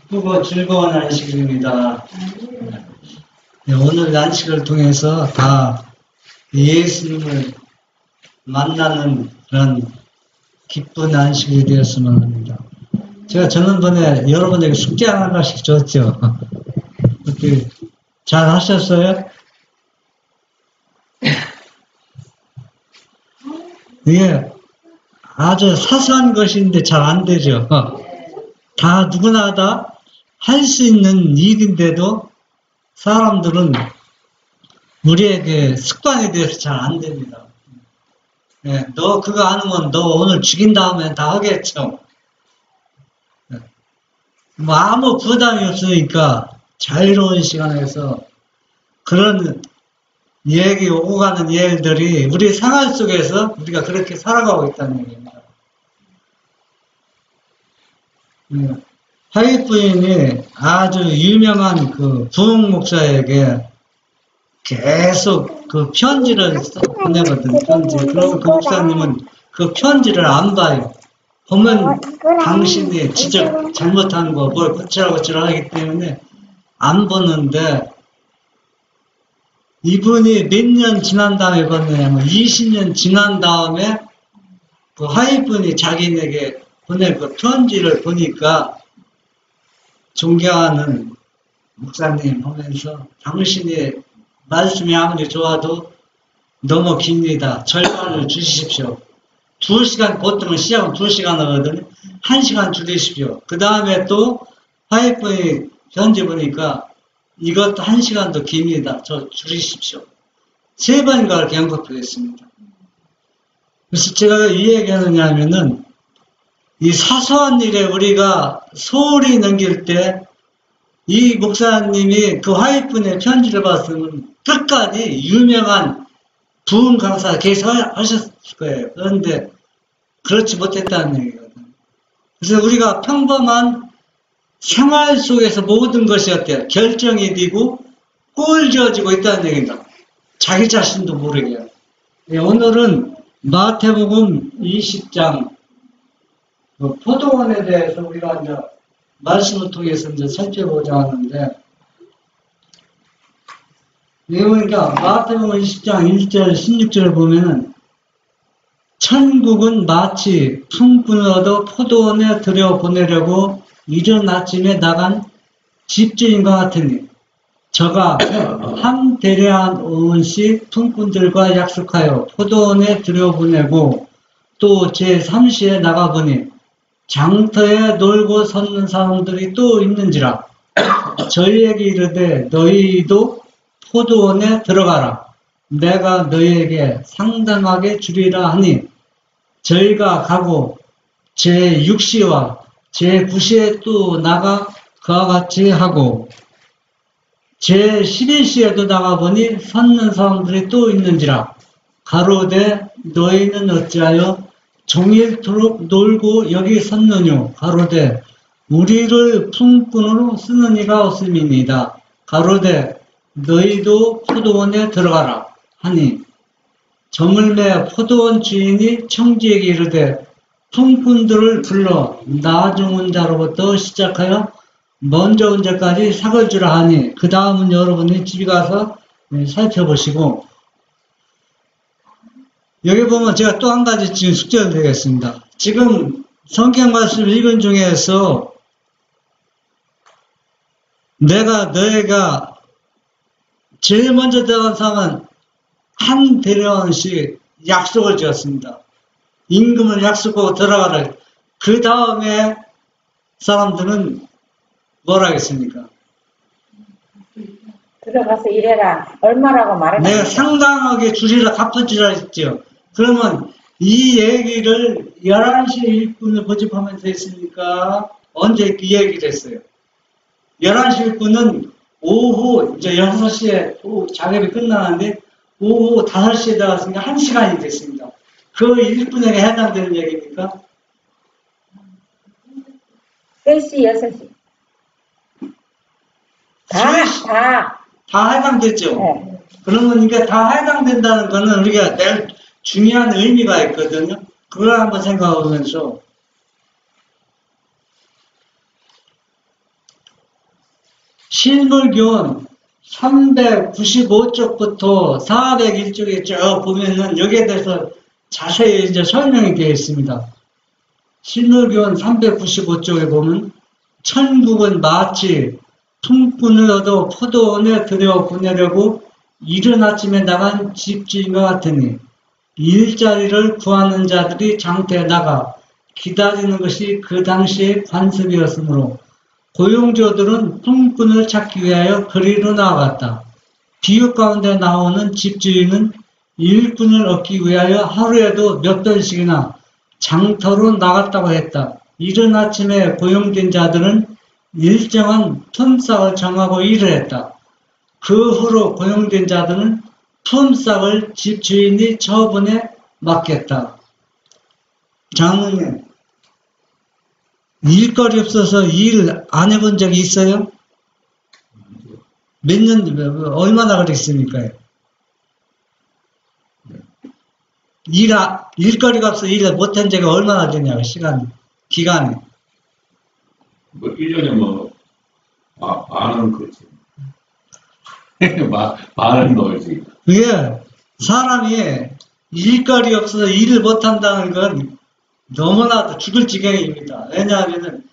기쁘고 즐거운 안식일입니다. 네, 오늘 안식을 통해서 다 예수님을 만나는 그런 기쁜 안식일이 되었으면 합니다. 제가 지난번에 여러분에게 숙제 하나씩 줬죠. 어떻게 잘 하셨어요? 이게 아주 사소한 것인데 잘 안 되죠. 다 누구나 다 할 수 있는 일인데도 사람들은 우리에게 습관에 대해서 잘 안 됩니다. 네, 너 그거 안 하면 너 오늘 죽인 다음에 다 하겠죠. 네, 뭐 아무 부담이 없으니까 자유로운 시간에서 그런 얘기 오고 가는 일들이 우리 생활 속에서 우리가 그렇게 살아가고 있다는 얘기입니다. 네, 화이트 부인이 아주 유명한 그 부흥 목사에게 계속 그 편지를 보내거든, 편지. 그러면 그 목사님은 그 편지를 안 봐요. 보면 당신이 잘못한 거, 뭘 고치라고 하기 때문에 안 보는데, 이분이 몇 년 지난 다음에 봤느냐면 20년 지난 다음에 그 화이트분이 자기에게 보낸 그 편지를 보니까 존경하는 목사님 보면서 당신이 말씀이 아무리 좋아도 너무 깁니다. 절반을 주십시오. 2시간, 보통은 시작은 2시간 하거든요. 1시간 줄이십시오. 그 다음에 또 화이트분이 편지 보니까 이것도 1시간 더 깁니다. 저 줄이십시오. 3번인가 그렇게 언급하겠습니다. 그래서 제가 이 얘기 하느냐면은 이 사소한 일에 우리가 소홀히 넘길 때 이 목사님이 그 화이트분의 편지를 봤으면 끝까지 유명한 부흥 강사 계속 하셨을 거예요. 그런데 그렇지 못했다는 얘기거든요. 그래서 우리가 평범한 생활 속에서 모든 것이 어때요? 결정이 되고 꼴지어지고 있다는 얘기입니다. 자기 자신도 모르게요. 오늘은 마태복음 20장 포도원에 대해서 우리가 이제 말씀을 통해서 이제 살펴보자 하는데, 그러니까 마태복음 20장 1절 16절을 보면은 천국은 마치 품꾼을 얻어 포도원에 들여보내려고 이른 아침에 나간 집주인과 같으니 저가 한 대려한 오은씩 품꾼들과 약속하여 포도원에 들여보내고 또 제3시에 나가보니 장터에 놀고 섰는 사람들이 또 있는지라 저희에게 이르되 너희도 포도원에 들어가라. 내가 너희에게 상당하게 주리라 하니 저희가 가고 제6시와 제9시에 또 나가 그와 같이 하고 제11시에도 나가보니 섰는 사람들이 또 있는지라 가로되 너희는 어찌하여 종일토록 놀고 여기 섰느뇨 가로되 우리를 품꾼으로 쓰는 이가 없음이니이다. 가로되 너희도 포도원에 들어가라 하니 저물매 포도원 주인이 청지에게 이르되 품꾼들을 불러 나중 온 자로부터 시작하여 먼저 온 자까지 삭을 주라 하니 그 다음은 여러분이 집에 가서 살펴보시고, 여기 보면 제가 또 한 가지 지금 숙제를 드리겠습니다. 지금 성경 말씀 읽은 중에서 너희가 제일 먼저 들어간 사람은 한 대련씩 약속을 지었습니다. 임금을 약속하고 들어가라. 그 다음에 사람들은 뭘 하겠습니까? 들어가서 일해라. 얼마라고 말했나? 내가 상당하게 주리라 갚아주라 했죠. 그러면 이 얘기를 11시 1분을 고집하면서 했습니까? 언제 이 얘기를 했어요? 11시 1분은 오후 이제 6시에 작업이 끝나는데 오후 5시에 들어갔으니까 1시간이 됐습니다. 그 1분에 해당되는 얘기입니까? 3시, 6시. 다 해당됐죠? 네. 그러면 이게 다 해당된다는 거는 우리가 내일 중요한 의미가 있거든요. 그걸 한번 생각하면서 실물교원 395쪽부터 401쪽에 쭉 보면은 여기에 대해서 자세히 이제 설명이 되어 있습니다. 실물교원 395쪽에 보면 천국은 마치 품꾼을 얻어 포도원에 들여 보내려고 이른 아침에 나간 집주인과 같으니 일자리를 구하는 자들이 장터에 나가 기다리는 것이 그 당시의 관습이었으므로 고용주들은 품꾼을 찾기 위하여 거리로 나아갔다. 비유 가운데 나오는 집주인은 일꾼을 얻기 위하여 하루에도 몇 번씩이나 장터로 나갔다고 했다. 이른 아침에 고용된 자들은 일정한 품삯을 정하고 일을 했다. 그 후로 고용된 자들은 품삯을 집주인이 처분에 맡겼다. 장로님, 일거리 없어서 일 안 해본 적이 있어요? 몇 년, 얼마나 그랬습니까? 일거리가 없어서 일을 못한 적이 얼마나 되냐고, 기간이. 뭐, 1년에 뭐, 반은 그렇지. 반은 넣을지. 그게, 사람이 일거리 없어서 일을 못한다는 건 너무나도 죽을 지경입니다. 왜냐하면,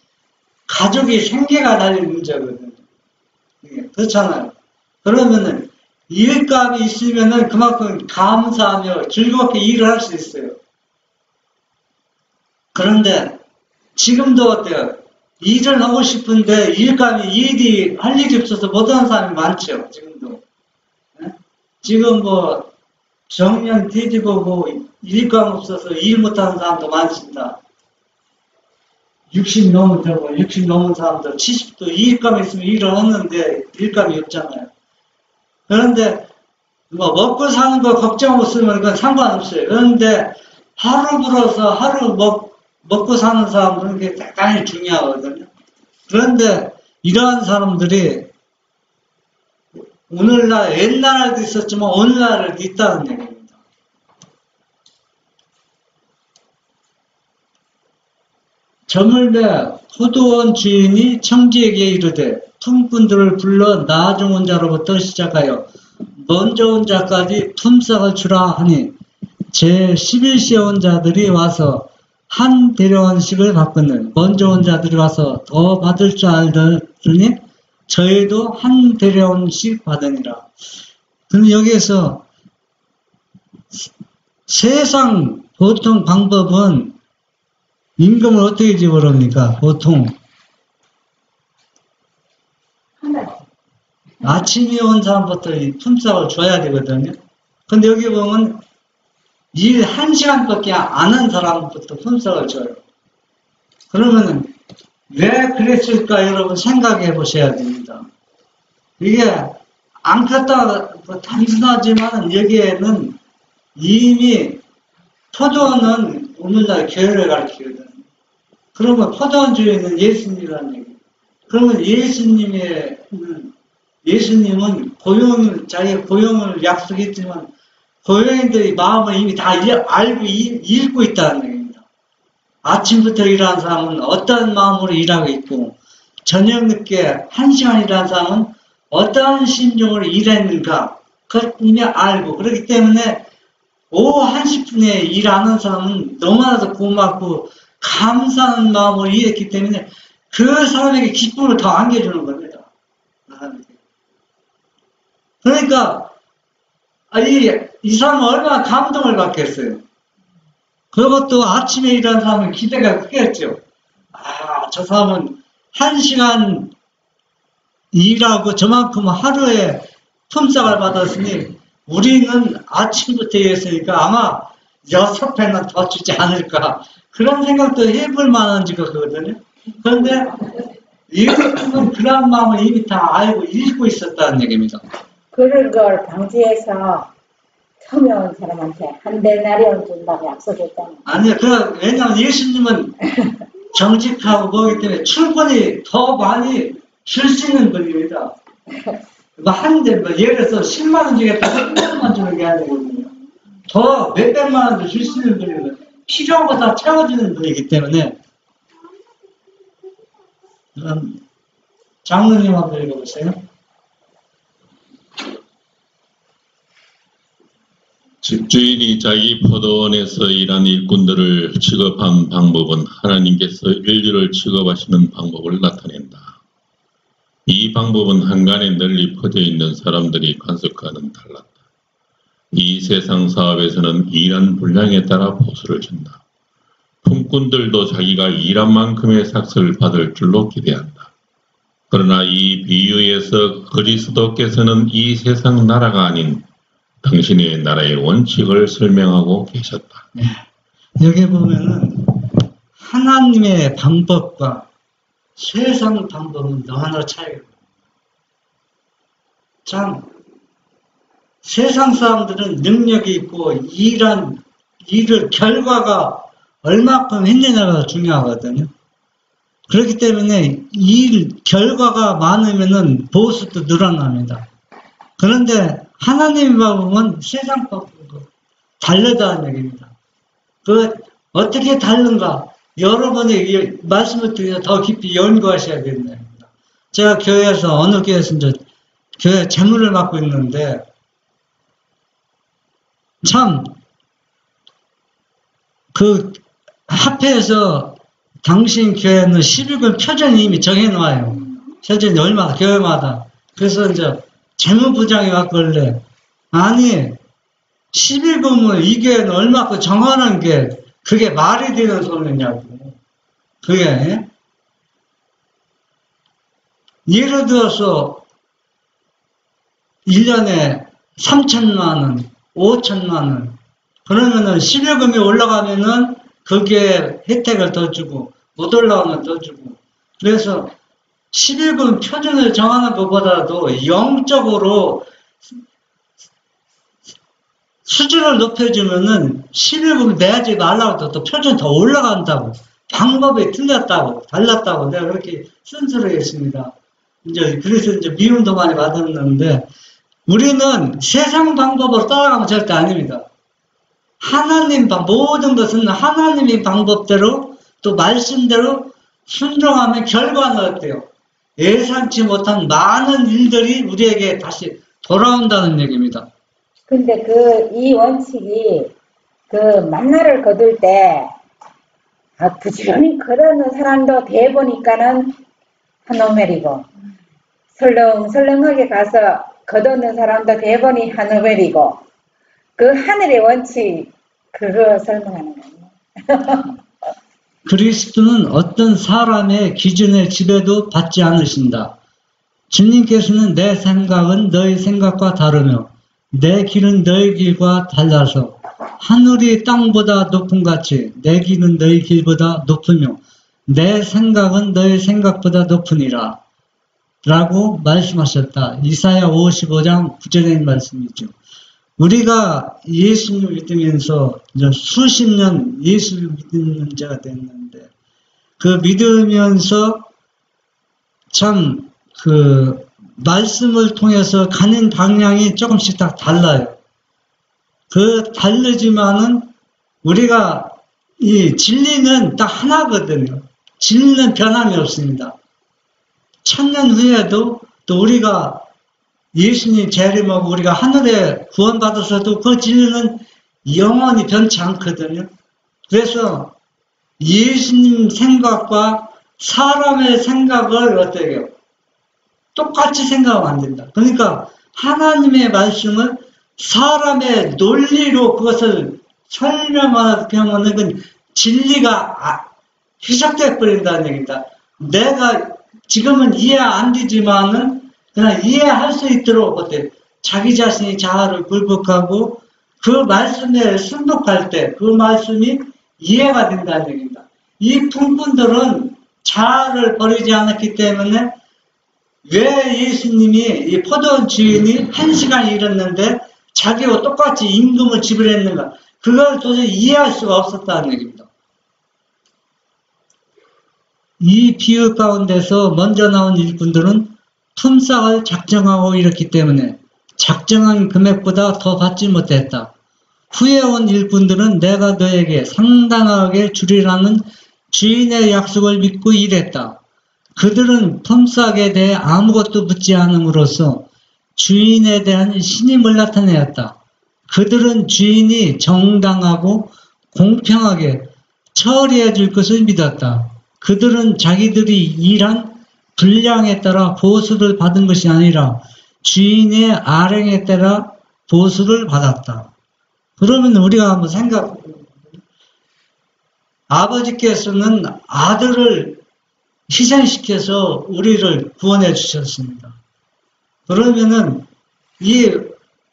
가족이 생계가 달린 문제거든요. 그렇잖아요. 그러면은, 일감이 있으면은 그만큼 감사하며 즐겁게 일을 할 수 있어요. 그런데 지금도 어때요? 일을 하고 싶은데 일감이 할 일이 없어서 못하는 사람이 많죠. 지금도. 지금 뭐 정년 뒤집어고 일감 없어서 일 못하는 사람도 많습니다. 60 넘은 사람들 70도 일감 있으면 일을 하는데 일감이 없잖아요. 그런데 뭐 먹고 사는 거 걱정 없으면 그건 상관없어요. 그런데 하루 불어서 하루 먹고 사는 사람들은 그게 대단히 중요하거든요. 그런데 이러한 사람들이 오늘날 옛날에도 있었지만 오늘날에도 있다는 얘기입니다. 저물매 포도원 주인이 청지에게 이르되 품꾼들을 불러 나중 온 자로부터 시작하여 먼저 온 자까지 품삯을 주라 하니 제 11시에 온 자들이 와서 한 대령원씩을 받거늘 먼저 온 자들이 와서 더 받을 줄 알더니 저희도 한 대령원씩 받으니라. 그럼 여기에서 세상 보통 방법은 임금을 어떻게 지불합니까? 보통 아침에 온 사람부터 품삯을 줘야 되거든요. 근데 여기 보면 일 1시간밖에 안 한 사람부터 품삯을 줘요. 그러면 왜 그랬을까 여러분 생각해 보셔야 됩니다. 이게 안 컸다 단순하지만 여기에는 이미 포도원은 오늘날 교회를 가르치거든. 그러면 포도원 주인은 예수님이라는 얘기. 그러면 예수님은 자기의 고용을 약속했지만 고용인들의 마음을 이미 다 알고 읽고 있다는 얘기입니다. 아침부터 일하는 사람은 어떤 마음으로 일하고 있고 저녁 늦게 1시간 일하는 사람은 어떠한 심정으로 일했는가 그걸 이미 알고 그렇기 때문에 오후 1시쯤에 일하는 사람은 너무나도 고맙고 감사하는 마음으로 일했기 때문에 그 사람에게 기쁨을 더 안겨주는 겁니다. 그러니까 이 사람은 얼마나 감동을 받겠어요. 그것도 아침에 일하는 사람은 기대가 크겠죠. 저 사람은 1시간 일하고 저만큼 하루에 품삯을 받았으니 우리는 아침부터 일했으니까 아마 6배는 더 주지 않을까. 그런 생각도 해볼 만한 거거든요. 그런데 예수님은 그런 마음을 이미 다 알고 읽고 있었다는 얘기입니다. 그런 걸 방지해서 처음에 온 사람한테 한 데나리온 준다고 약속했잖아. 아니요. 왜냐하면 예수님은 정직하고 그렇기 때문에 충분히 더 많이 줄 수 있는 분입니다. 예를 들어서 10만 원 주겠다 10만원만 주는 게 아니거든요. 더 몇백만 원도 줄 수 있는 분이거든요. 필요한 거 다 채워주는 분이기 때문에 장로님 한번 읽어보세요. 집주인이 자기 포도원에서 일한 일꾼들을 취급한 방법은 하나님께서 인류를 취급하시는 방법을 나타낸다. 이 방법은 한간에 널리 퍼져 있는 사람들이 관습과는 달랐다. 이 세상 사업에서는 일한 분량에 따라 보수를 준다. 품꾼들도 자기가 일한 만큼의 삭스를 받을 줄로 기대한다. 그러나 이 비유에서 그리스도께서는 이 세상 나라가 아닌 당신의 나라의 원칙을 설명하고 계셨다. 네. 여기 보면은 하나님의 방법과 세상 방법은 너무나 차이가 나요. 참 세상 사람들은 능력이 있고 일을 결과가 얼마큼 했느냐가 중요하거든요. 그렇기 때문에 일 결과가 많으면은 보수도 늘어납니다. 그런데 하나님의 방법은 세상 방법과 다르다는 얘기입니다. 그 어떻게 다른가? 여러분의 말씀을 드리면 더 깊이 연구하셔야 된다. 제가 교회에서 어느 교회에서 이제 교회 재물을 맡고 있는데 참 그 합회에서 당신 교회는 11금 표준이 이미 정해놓아요. 표준이 얼마나 교회마다. 그래서 이제 재무부장이 왔길래 아니 11금을 이 교회는 얼마큼 정하는 게 그게 말이 되는 소리냐고. 그게 예를 들어서 1년에 3천만 원, 5천만 원 그러면은 11금이 올라가면은 그게 혜택을 더 주고 못 올라오면 더 주고 그래서 11금 표준을 정하는 것보다도 영적으로 수준을 높여주면은 11금 내야지 말라고 또 표준 더 올라간다고 방법이 틀렸다고 달랐다고 내가 그렇게 쓴소리 했습니다. 이제 그래서 이제 미움도 많이 받았는데 우리는 세상 방법으로 따라가면 절대 아닙니다. 하나님 모든 것은 하나님의 방법대로 또 말씀대로 순종하면 결과는 어때요? 예상치 못한 많은 일들이 우리에게 다시 돌아온다는 얘기입니다. 근데 이 원칙이 만나를 거둘 때 부지런히 거두는 사람도 대보니까는 한 오멜이고 설렁설렁하게 가서 거두는 사람도 대보니 한 오멜이고 그 하늘의 원칙 그거 설명하는 거예요. 그리스도는 어떤 사람의 기준의 지배도 받지 않으신다. 주님께서는 내 생각은 너희 생각과 다르며 내 길은 너희 길과 달라서 하늘이 땅보다 높은 같이 내 길은 너희 길보다 높으며 내 생각은 너희 생각보다 높으니라 라고 말씀하셨다. 이사야 55장 9절의 말씀이죠. 우리가 예수를 믿으면서 이제 수십 년 예수를 믿는 자가 됐는데 그 믿으면서 참 말씀을 통해서 가는 방향이 조금씩 다 달라요. 그 다르지만은 우리가 이 진리는 딱 하나거든요. 진리는 변함이 없습니다. 1000년 후에도 또 우리가 예수님 재림하고 우리가 하늘에 구원받아서도 그 진리는 영원히 변치 않거든요. 그래서 예수님 생각과 사람의 생각을 어떻게 해요? 똑같이 생각하면 안 된다. 그러니까 하나님의 말씀을 사람의 논리로 그것을 설명하면 그 진리가 희석돼 버린다는 얘기입니다. 내가 지금은 이해 안 되지만은 그냥 이해할 수 있도록 어때 자기 자신이 자아를 굴복하고 그 말씀에 순복할 때 그 말씀이 이해가 된다는 얘기입니다. 이 품꾼들은 자아를 버리지 않았기 때문에 왜 예수님이 이 포도원 주인이 1시간 일했는데 자기와 똑같이 임금을 지불했는가 그걸 도저히 이해할 수가 없었다는 얘기입니다. 이 비유 가운데서 먼저 나온 일꾼들은 품삯을 작정하고 이렇기 때문에 작정한 금액보다 더 받지 못했다. 후에 온 일꾼들은 내가 너에게 상당하게 주리라는 주인의 약속을 믿고 일했다. 그들은 품삯에 대해 아무것도 묻지 않음으로써 주인에 대한 신임을 나타내었다. 그들은 주인이 정당하고 공평하게 처리해 줄 것을 믿었다. 그들은 자기들이 일한 분량에 따라 보수를 받은 것이 아니라 주인의 아량에 따라 보수를 받았다. 그러면 우리가 한번 생각해 보면 아버지께서는 아들을 희생시켜서 우리를 구원해 주셨습니다. 그러면은 이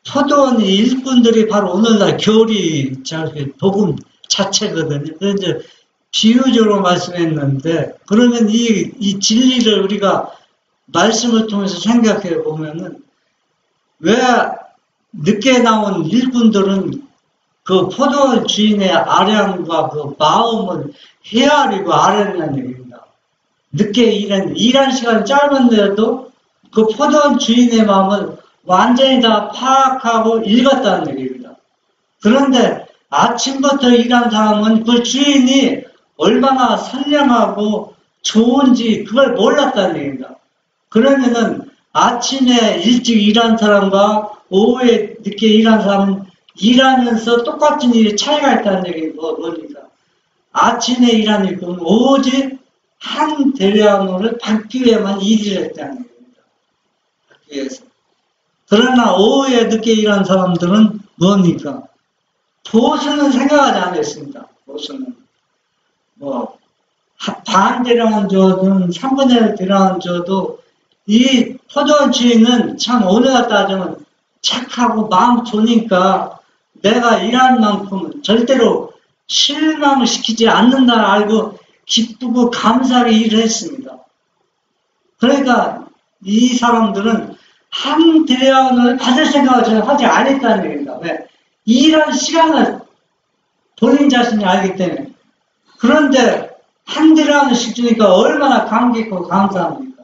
포도원 일꾼들이 바로 오늘날 교리 복음 자체거든요. 그래서 비유적으로 말씀했는데, 그러면 이 진리를 우리가 말씀을 통해서 생각해 보면은, 왜 늦게 나온 일꾼들은 그 포도원 주인의 아량과 그 마음을 헤아리고 알았냐는 얘기입니다. 늦게 일한 시간이 짧은데도 그 포도원 주인의 마음을 완전히 다 파악하고 읽었다는 얘기입니다. 그런데 아침부터 일한 사람은 그 주인이 얼마나 선량하고 좋은지 그걸 몰랐다는 얘기입니다. 그러면은 아침에 일찍 일한 사람과 오후에 늦게 일한 사람은 일하면서 똑같은 일이 차이가 있다는 얘기가 뭡니까? 아침에 일한 일꾼은 오직 한 대량을 받기 위해만 일을 했다는 얘기입니다. 받기 위해서. 그러나 오후에 늦게 일한 사람들은 뭡니까? 보수는 생각하지 않았습니다. 보수는. 반 대량은 줘도 3분의 1 대량은 줘도 이 포도원 주인은 참 오늘 따지면 착하고 마음 좋으니까 내가 일한 만큼 절대로 실망을 시키지 않는다 알고 기쁘고 감사하게 일을 했습니다. 그러니까 이 사람들은 한 대량을 받을 생각을 전혀 하지 않았다는 얘기입니다. 왜? 일한 시간을 본인 자신이 알기 때문에. 그런데 한 대량씩 주니까 얼마나 감기 있고 감사합니까?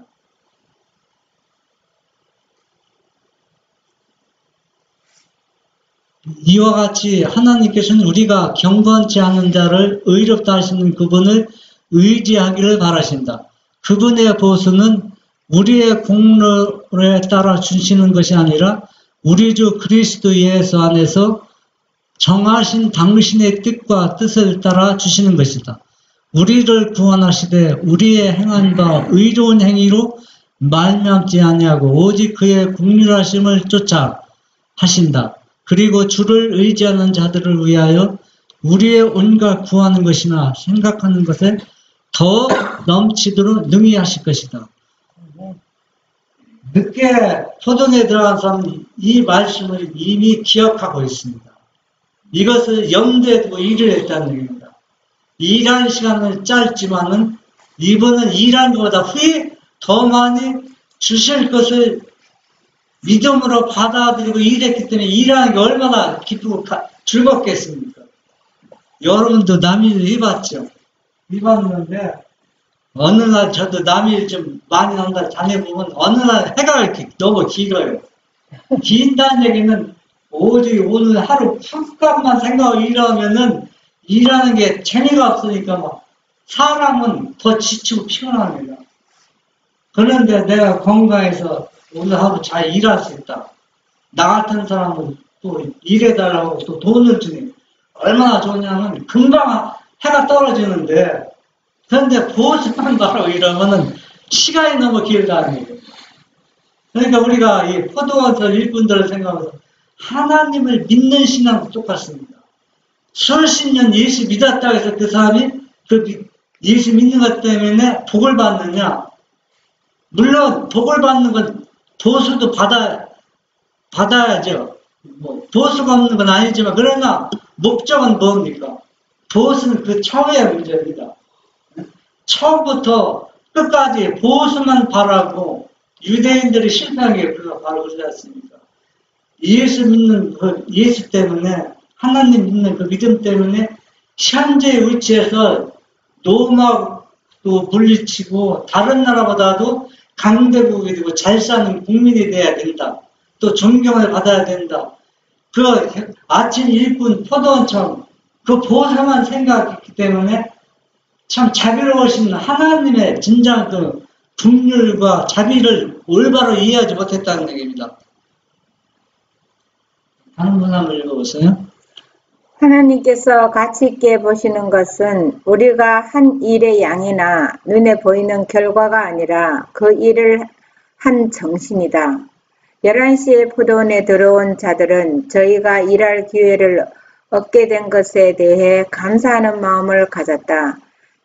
이와 같이 하나님께서는 우리가 경건치 않은 자를 의롭다 하시는 그분을 의지하기를 바라신다. 그분의 보수는 우리의 공로에 따라 주시는 것이 아니라 우리 주 그리스도 예수 안에서 정하신 당신의 뜻과 뜻을 따라 주시는 것이다. 우리를 구원하시되 우리의 행한 바 의로운 행위로 말미암지 아니하고 오직 그의 긍휼하심을 쫓아 하신다. 그리고 주를 의지하는 자들을 위하여 우리의 온갖 구하는 것이나 생각하는 것에 더 넘치도록 능히 하실 것이다. 늦게 포도원에 들어간 사람은 이 말씀을 이미 기억하고 있습니다. 이것을 염두에 두고 일을 했다는 얘기입니다. 일한 시간은 짧지만은 이분은 일한 것보다 후에 더 많이 주실 것을 믿음으로 받아들이고 일했기 때문에 일하는 게 얼마나 기쁘고 즐겁겠습니까? 여러분도 남일 해봤죠? 해봤는데 어느 날 저도 남일 좀 많이 한다 다녀보면 어느 날 해가 이렇게 너무 길어요. 긴다는 얘기는 오직 오늘 하루 잠깐만 생각하고 일하면은 일하는 게 재미가 없으니까 막 사람은 더 지치고 피곤합니다. 그런데 내가 건강해서 오늘 하루 잘 일할 수 있다. 나 같은 사람은 또 일해달라고 또 돈을 주니 얼마나 좋냐면 금방 해가 떨어지는데 그런데 보수만 바로 이러면은 시간이 너무 길다는 얘기예요. 그러니까 우리가 이 포도원서 일꾼들을 생각해서 하나님을 믿는 신앙도 똑같습니다. 수십 년 예수 믿었다고 해서 그 사람이 그 예수 믿는 것 때문에 복을 받느냐? 물론 복을 받는 건 보수도 받아야죠. 뭐 보수가 없는 건 아니지만 그러나 목적은 뭡니까? 보수는 그 처음의 문제입니다. 처음부터 끝까지 보수만 바라고 유대인들이 실패한 게 그가 바로 그러지 않습니까? 예수 믿는 그 예수 때문에 하나님 믿는 그 믿음 때문에 현재 위치에서 로마도 물리치고 다른 나라보다도 강대국이 되고 잘 사는 국민이 돼야 된다. 또 존경을 받아야 된다. 그 아침 일꾼 포도원처럼 그 보상만 생각했기 때문에 참 자비로우신 하나님의 진정 그 긍휼과 자비를 올바로 이해하지 못했다는 얘기입니다. 다른 분 한번 읽어보세요. 하나님께서 가치 있게 보시는 것은 우리가 한 일의 양이나 눈에 보이는 결과가 아니라 그 일을 한 정신이다. 11시에 포도원에 들어온 자들은 저희가 일할 기회를 얻게 된 것에 대해 감사하는 마음을 가졌다.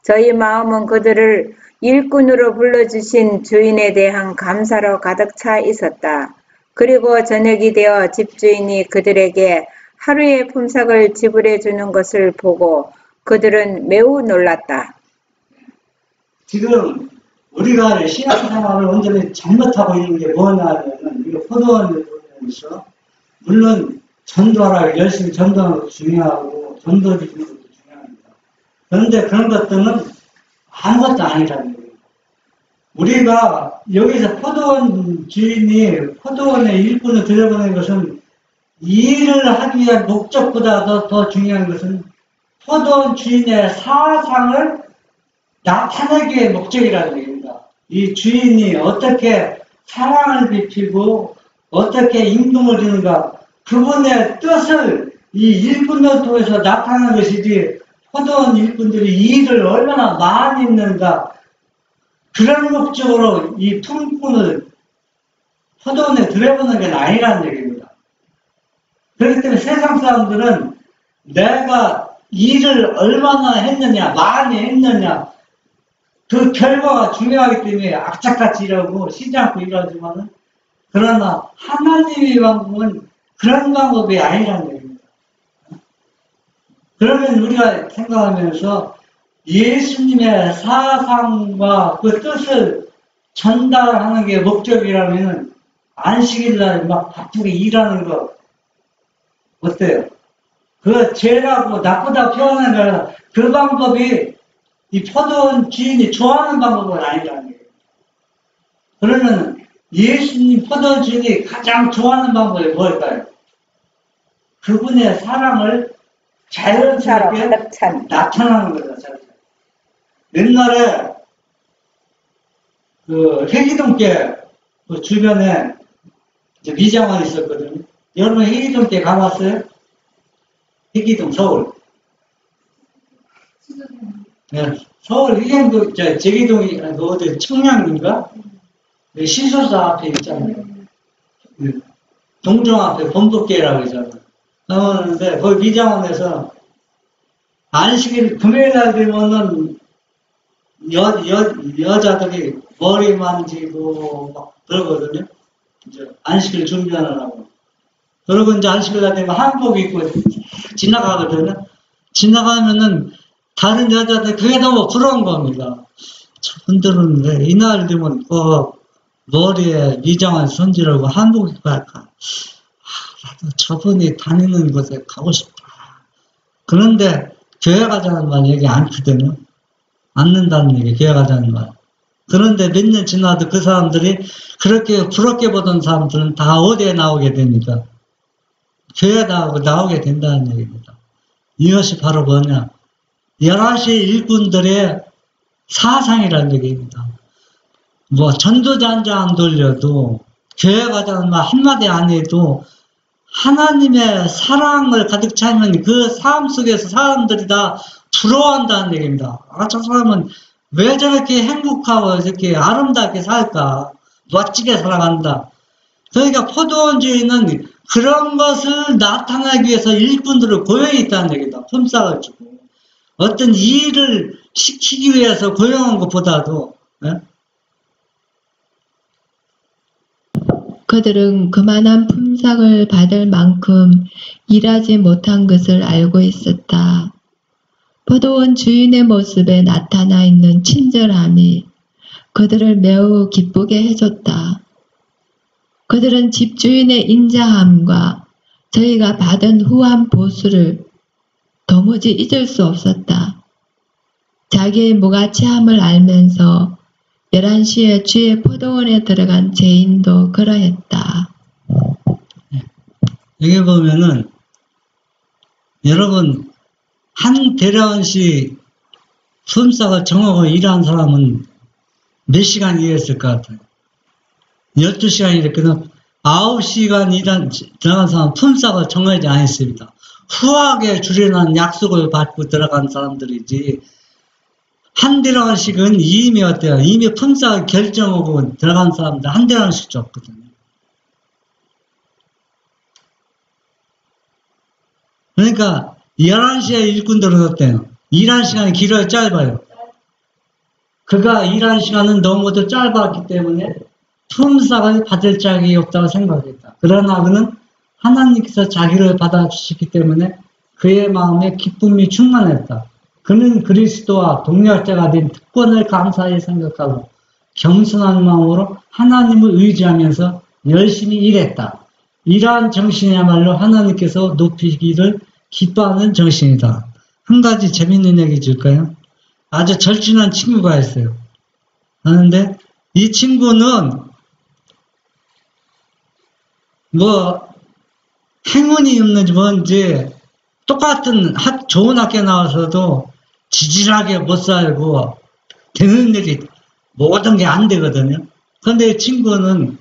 저희 마음은 그들을 일꾼으로 불러주신 주인에 대한 감사로 가득 차 있었다. 그리고 저녁이 되어 집주인이 그들에게 하루의 품삯을 지불해 주는 것을 보고 그들은 매우 놀랐다. 지금 우리가 신앙생활을 완전히 잘못하고 있는 게 뭐냐면 이거 포도원을 보면서 물론 전도하라 열심히 전도하는 것도 중요하고 전도 주는 것도 중요합니다. 그런데 그런 것들은 아무것도 아니라는 거예요. 우리가 여기서 포도원 주인이 포도원에 일꾼을 들여보낸 것은 일을 하기 위한 목적보다도 더 중요한 것은 포도원 주인의 사상을 나타내기 위한 목적이라는 얘기입니다. 이 주인이 어떻게 사랑을 베피고 어떻게 임금을 주는가 그분의 뜻을 이 일꾼을 통해서 나타내는 것이지 포도원 일꾼들이 일을 얼마나 많이 했는가 그런 목적으로 이 품꾼을 포도원에 들여보는 게 아니라는 얘기입니다. 그렇기 때문에 세상 사람들은 내가 일을 얼마나 했느냐 많이 했느냐 그 결과가 중요하기 때문에 악착같이 일하고 쉬지 않고 일하지만 그러나 하나님의 방법은 그런 방법이 아니라는 얘기입니다. 그러면 우리가 생각하면서 예수님의 사상과 그 뜻을 전달하는 게 목적이라면 안식일날 막 바쁘게 일하는 거 어때요? 그 죄라고 나쁘다 표현하는 거라 그 방법이 이 포도원 주인이 좋아하는 방법은 아니라는 거예요. 그러면 예수님 포도원 주인이 가장 좋아하는 방법이 뭘까요? 그분의 사랑을 자연스럽게 나타나는 거죠. 옛날에 그 회기동계 그 주변에 이제 미장원이 있었거든요. 여러분 회기동계 가봤어요? 회기동 서울. 네, 서울 의경도 제기동이 어디 청량인가? 신소사 앞에 있잖아요. 동종 앞에 범법계라고 있잖아요. 나오는데 거기 미장원에서 안식일 금요일날 되면은 여자들이 머리 만지고 막 그러거든요. 이제 안식일 준비하느라고. 그러고 이제 안식일날 되면 한복 입고 지나가거든요. 지나가면은 다른 여자들 그게 너무 부러운 겁니다. 저분들은 왜 이날 되면 머리에 미장원 손질하고 한복 입고 할까? 나도 저분이 다니는 곳에 가고 싶다. 그런데 교회 가자는 말 얘기 않거든요. 않는다는 얘기, 교회 가자는 말. 그런데 몇 년 지나도 그 사람들이 그렇게 부럽게 보던 사람들은 다 어디에 나오게 됩니까? 교회 나오게 된다는 얘기입니다. 이것이 바로 뭐냐? 11시 일꾼들의 사상이라는 얘기입니다. 뭐 전도자 한 장 안 돌려도 교회 가자는 말 한마디 안 해도 하나님의 사랑을 가득 차면 그 삶 속에서 사람들이 다 부러워한다는 얘기입니다. 아, 저 사람은 왜 저렇게 행복하고 이렇게 아름답게 살까? 멋지게 살아간다. 그러니까 포도원 주인은 그런 것을 나타내기 위해서 일꾼들을 고용해 있다는 얘기다. 품삯을 주고. 어떤 일을 시키기 위해서 고용한 것보다도 네? 그들은 그만한 품삯을 받을 만큼 일하지 못한 것을 알고 있었다. 포도원 주인의 모습에 나타나 있는 친절함이 그들을 매우 기쁘게 해줬다. 그들은 집주인의 인자함과 저희가 받은 후한 보수를 도무지 잊을 수 없었다. 자기의 무가치함을 알면서 11시에 주의 포도원에 들어간 죄인도 그러했다. 여기 보면은 여러분 한 대라원씩 품삯을 정하고 일한 사람은 몇 시간 일했을 것 같아요? 12시간 일했거든. 9시간 일한 들어간 사람은 품삯을 정하지 않았습니다. 후하게 줄이라는 약속을 받고 들어간 사람들이지, 한 대라원씩은 이미 어때요? 이미 품삯을 결정하고 들어간 사람들 한 대라원씩 줬거든요. 그러니까 11시에 일꾼 들어섰대요. 일한 시간이 길어요, 짧아요? 그가 일한 시간은 너무도 짧았기 때문에 품삯을 받을 자격이 없다고 생각했다. 그러나 그는 하나님께서 자기를 받아주셨기 때문에 그의 마음에 기쁨이 충만했다. 그는 그리스도와 동력자가 된 특권을 감사히 생각하고 겸손한 마음으로 하나님을 의지하면서 열심히 일했다. 이러한 정신이야말로 하나님께서 높이기를 기뻐하는 정신이다. 한 가지 재밌는 얘기 줄까요? 아주 절친한 친구가 있어요. 그런데 이 친구는 뭐 행운이 없는지 뭔지 똑같은 좋은 학교 나와서도 지질하게 못 살고 되는 일이 모든 게 안 되거든요. 그런데 이 친구는,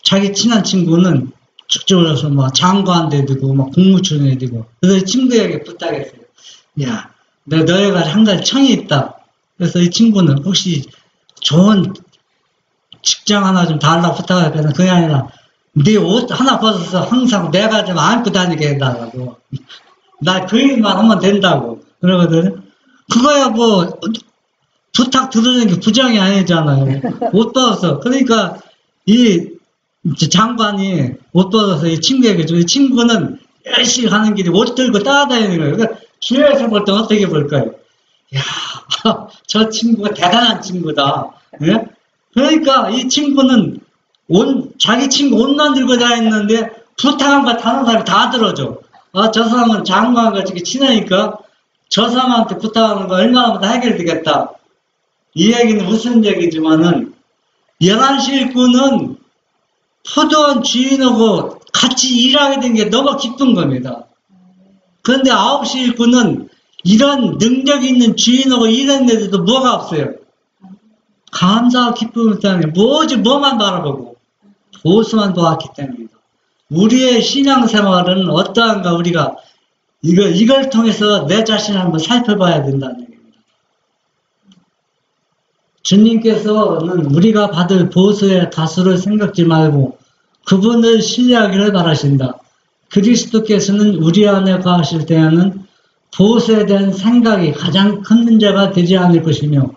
자기 친한 친구는 쭉쭉해서 막 장관도 되고 막 국무총리 되고, 그래서 이 친구에게 부탁했어요. 야, 너희가 한 가지 청이 있다. 그래서 이 친구는 혹시 좋은 직장 하나 좀 달라고 부탁했거든. 그게 아니라 네 옷 하나 벗어서 항상 내가 좀 안고 다니게 해달라고. 나 그 일만 하면 된다고 그러거든요. 그거야 뭐 부탁 들으는 게 부정이 아니잖아요. 옷 벗어서. 그러니까 이 장관이 옷 벗어서 이 친구에게 이 친구는 열심히 가는 길에 옷 들고 따라다니는 거예요. 그러니까 주위에서 볼 때 어떻게 볼까요? 야, 저 친구가 대단한 친구다. 예? 그러니까 이 친구는 자기 친구 옷만 들고 다녔는데 부탁한 거 다른 사람이 다 들어줘. 저 사람은 장관과 친하니까 저 사람한테 부탁하는 거 얼마나 다 해결되겠다. 이 얘기는 무슨 얘기지만은 11시 일꾼은 포도원 주인하고 같이 일하게 된 게 너무 기쁜 겁니다. 그런데 9시 일꾼은 이런 능력이 있는 주인하고 일했는데도 뭐가 없어요. 감사와 기쁨을 때문에 뭐만 바라보고 보수만 보았기 때문입니다. 우리의 신앙생활은 어떠한가 우리가 이걸 통해서 내 자신을 한번 살펴봐야 된다는 얘기입니다. 주님께서는 우리가 받을 보수의 다수를 생각지 말고 그분을 신뢰하기를 바라신다. 그리스도께서는 우리 안에 거하실 때에는 보수에 대한 생각이 가장 큰 문제가 되지 않을 것이며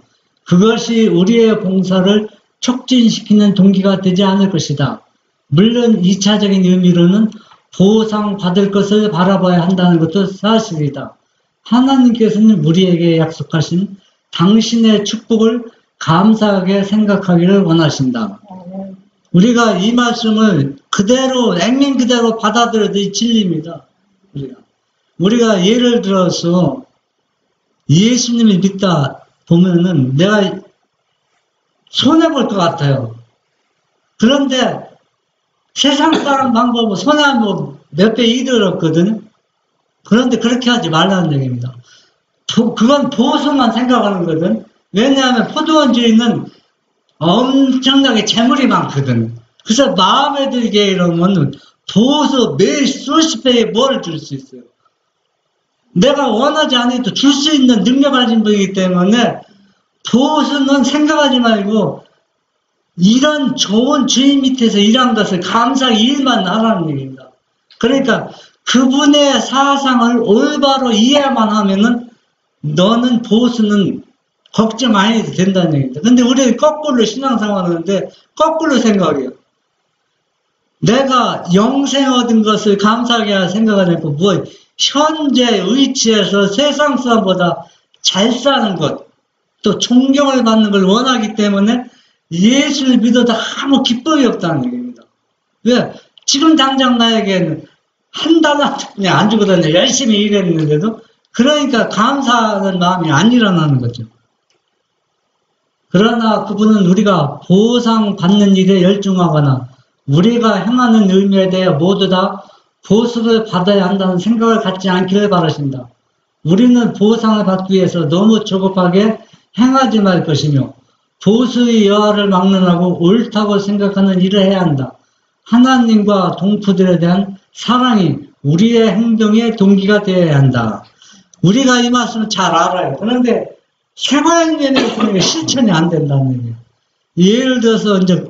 그것이 우리의 봉사를 촉진시키는 동기가 되지 않을 것이다. 물론 2차적인 의미로는 보상받을 것을 바라봐야 한다는 것도 사실이다. 하나님께서는 우리에게 약속하신 당신의 축복을 감사하게 생각하기를 원하신다. 우리가 이 말씀을 그대로 액면 그대로 받아들여도 진리입니다. 우리가 예를 들어서 예수님을 믿다 보면은 내가 손해볼 것 같아요. 그런데 세상 사람 방법은 손해하면 몇 배 이득을 얻거든요. 그런데 그렇게 하지 말라는 얘기입니다. 그건 보수만 생각하는 거거든. 왜냐하면 포도원 주인은 엄청나게 재물이 많거든. 그래서 마음에 들게 이러면 보수 매 수십 배에 뭘 줄 수 있어요. 내가 원하지 않아도 줄 수 있는 능력을 가진 분이기 때문에 보수는 생각하지 말고 이런 좋은 주인 밑에서 일한 것을 감사하게 일만 하라는 얘기입니다. 그러니까 그분의 사상을 올바로 이해만 하면은 너는 보수는 걱정 안 해도 된다는 얘기입니다. 근데 우리는 거꾸로 신앙생활 하는데 거꾸로 생각해요. 내가 영생 얻은 것을 감사하게 생각하지 않고 현재 위치에서 세상 사람보다 잘 사는 것, 또 존경을 받는 걸 원하기 때문에 예수를 믿어도 아무 기쁨이 없다는 얘기입니다. 왜? 지금 당장 나에게는 한 달러 그냥 안 주거든요. 열심히 일했는데도. 그러니까 감사하는 마음이 안 일어나는 거죠. 그러나 그분은 우리가 보상받는 일에 열중하거나 우리가 행하는 의미에 대해 모두 다 보수를 받아야 한다는 생각을 갖지 않기를 바라신다. 우리는 보상을 받기 위해서 너무 조급하게 행하지 말 것이며 보수의 여하를 막론하고 옳다고 생각하는 일을 해야 한다. 하나님과 동포들에 대한 사랑이 우리의 행동의 동기가 되어야 한다. 우리가 이 말씀을 잘 알아요. 그런데 생활면에서 실천이 안 된다는 얘기예요. 예를 들어서 이제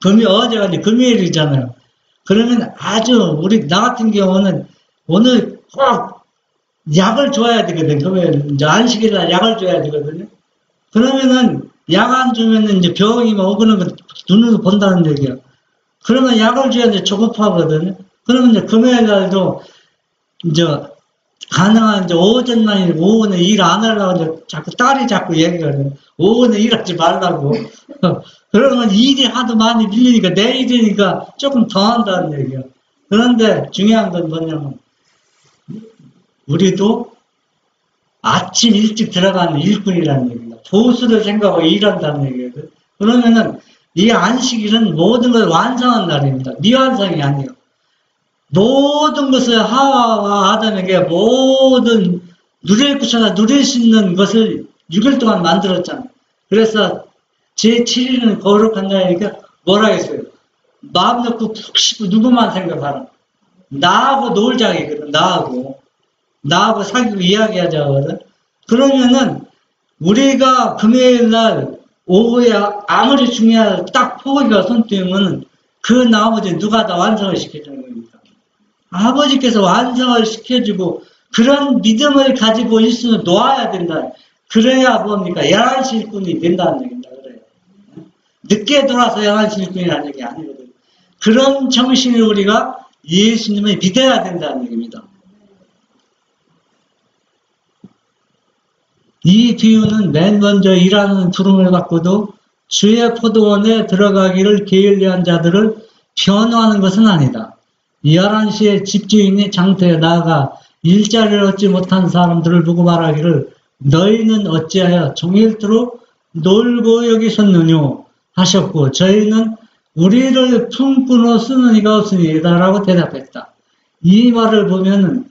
어제가 이제 금요일이잖아요. 그러면 아주 나 같은 경우는 오늘 꼭 약을 줘야 되거든. 금요일 이제 안식일날 약을 줘야 되거든요. 그러면은 약 안 주면은 이제 병이 오고는 거 눈으로 본다는 얘기예요. 그러면 약을 줘야 이제 조급하거든요. 그러면 이제 금요일 날도 이제 가능한 이제 오전만 오후는 일 안 하려고 이제 딸이 자꾸 얘기하거든요. 오후는 일하지 말라고. 그러면 일이 하도 많이 밀리니까 내일이니까 조금 더 한다는 얘기예요. 그런데 중요한 건 뭐냐면 우리도 아침 일찍 들어가는 일꾼이라는 얘기입니다. 보수를 생각하고 일한다는 얘기거든. 그러면은 이 안식일은 모든 걸 완성한 날입니다. 미완성이 아니에요. 모든 것을 하와와 아담에게 모든 누릴 것이나 누릴 수 있는 것을 6일 동안 만들었잖아요. 그래서 제7일은 거룩한 날이니까 뭐라 했어요? 마음 놓고 푹 쉬고 누구만 생각하라. 나하고 놀자기거든. 나하고 사귀고 이야기하자거든. 그러면은 우리가 금요일 날 오후에 아무리 중요한 딱 포기가 손뜨면 그 나머지 누가 다 완성을 시켜주는 겁니다. 아버지께서 완성을 시켜주고 그런 믿음을 가지고 일수는 놓아야 된다. 그래야 뭡니까? 11시 일꾼이 된다는 얘기입니다. 그래요. 늦게 돌아서 11시 일꾼이라는 얘기 아니거든요. 그런 정신을 우리가 예수님을 믿어야 된다는 얘기입니다. 이 비유는 맨 먼저 일하는 부름을 받고도 주의 포도원에 들어가기를 게을리한 자들을 변호하는 것은 아니다. 11시에 집주인이 장터에 나아가 일자리를 얻지 못한 사람들을 보고 말하기를 너희는 어찌하여 종일토록 놀고 여기 섰느뇨 하셨고 저희는 우리를 품꾼으로 쓰는 이가 없으니이다 라고 대답했다. 이 말을 보면은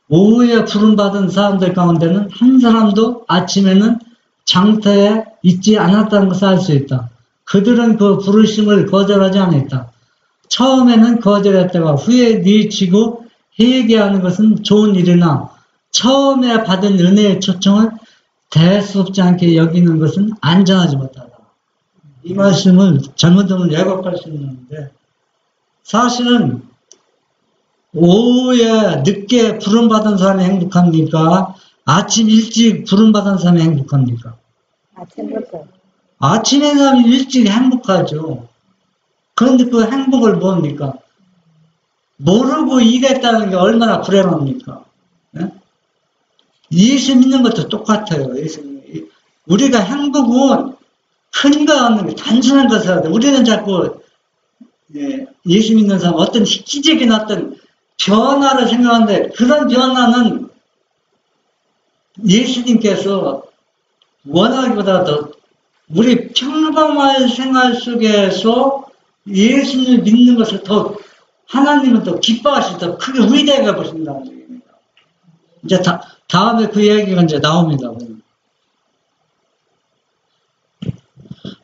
오후에 부름받은 사람들 가운데는 한 사람도 아침에는 장터에 있지 않았다는 것을 알 수 있다. 그들은 그 부르심을 거절하지 않았다. 처음에는 거절했다가 후에 뉘치고 회개하는 것은 좋은 일이나 처음에 받은 은혜의 초청을 대수롭지 않게 여기는 것은 안전하지 못하다. 이 말씀을 잘못하면 왜곡할 수 있는데 사실은 오후에 늦게 부름받은 사람이 행복합니까? 아침 일찍 부름받은 사람이 행복합니까? 아침부터. 아침에 사람이 일찍 행복하죠. 그런데 그 행복을 뭡니까? 모르고 일했다는 게 얼마나 불행합니까? 네? 예수 믿는 것도 똑같아요. 우리가 행복은 큰 거 없는 게 단순한 것을 하는데 우리는 자꾸 예수 믿는 사람 어떤 희귀적인 어떤 변화를 생각하는데 그런 변화는 예수님께서 원하기보다도 우리 평범한 생활 속에서 예수님을 믿는 것을 더 하나님은 더 기뻐하실 더 크게 위대하게 보신다는 얘기입니다. 이제 다음에 그 얘기가 이제 나옵니다.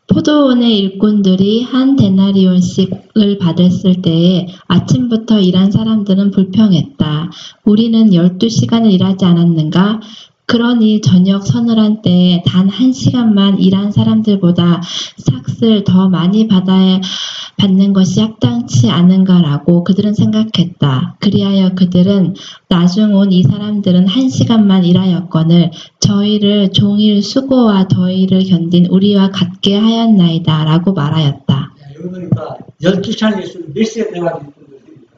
포도원의 일꾼들이 한 데나리온씩을 받았을 때에 아침부터 일한 사람들은 불평했다. 우리는 12시간을 일하지 않았는가? 그러니 저녁 서늘한 때에 단 1시간만 일한 사람들보다 삭을 더 많이 받는 것이 합당치 않은가라고 그들은 생각했다. 그리하여 그들은 나중 온 이 사람들은 1시간만 일하였거늘 저희를 종일 수고와 더위를 견딘 우리와 같게 하였나이다 라고 말하였다. 여기 보니까 12시간 있으면 몇 시에 들어가는 분들입니까?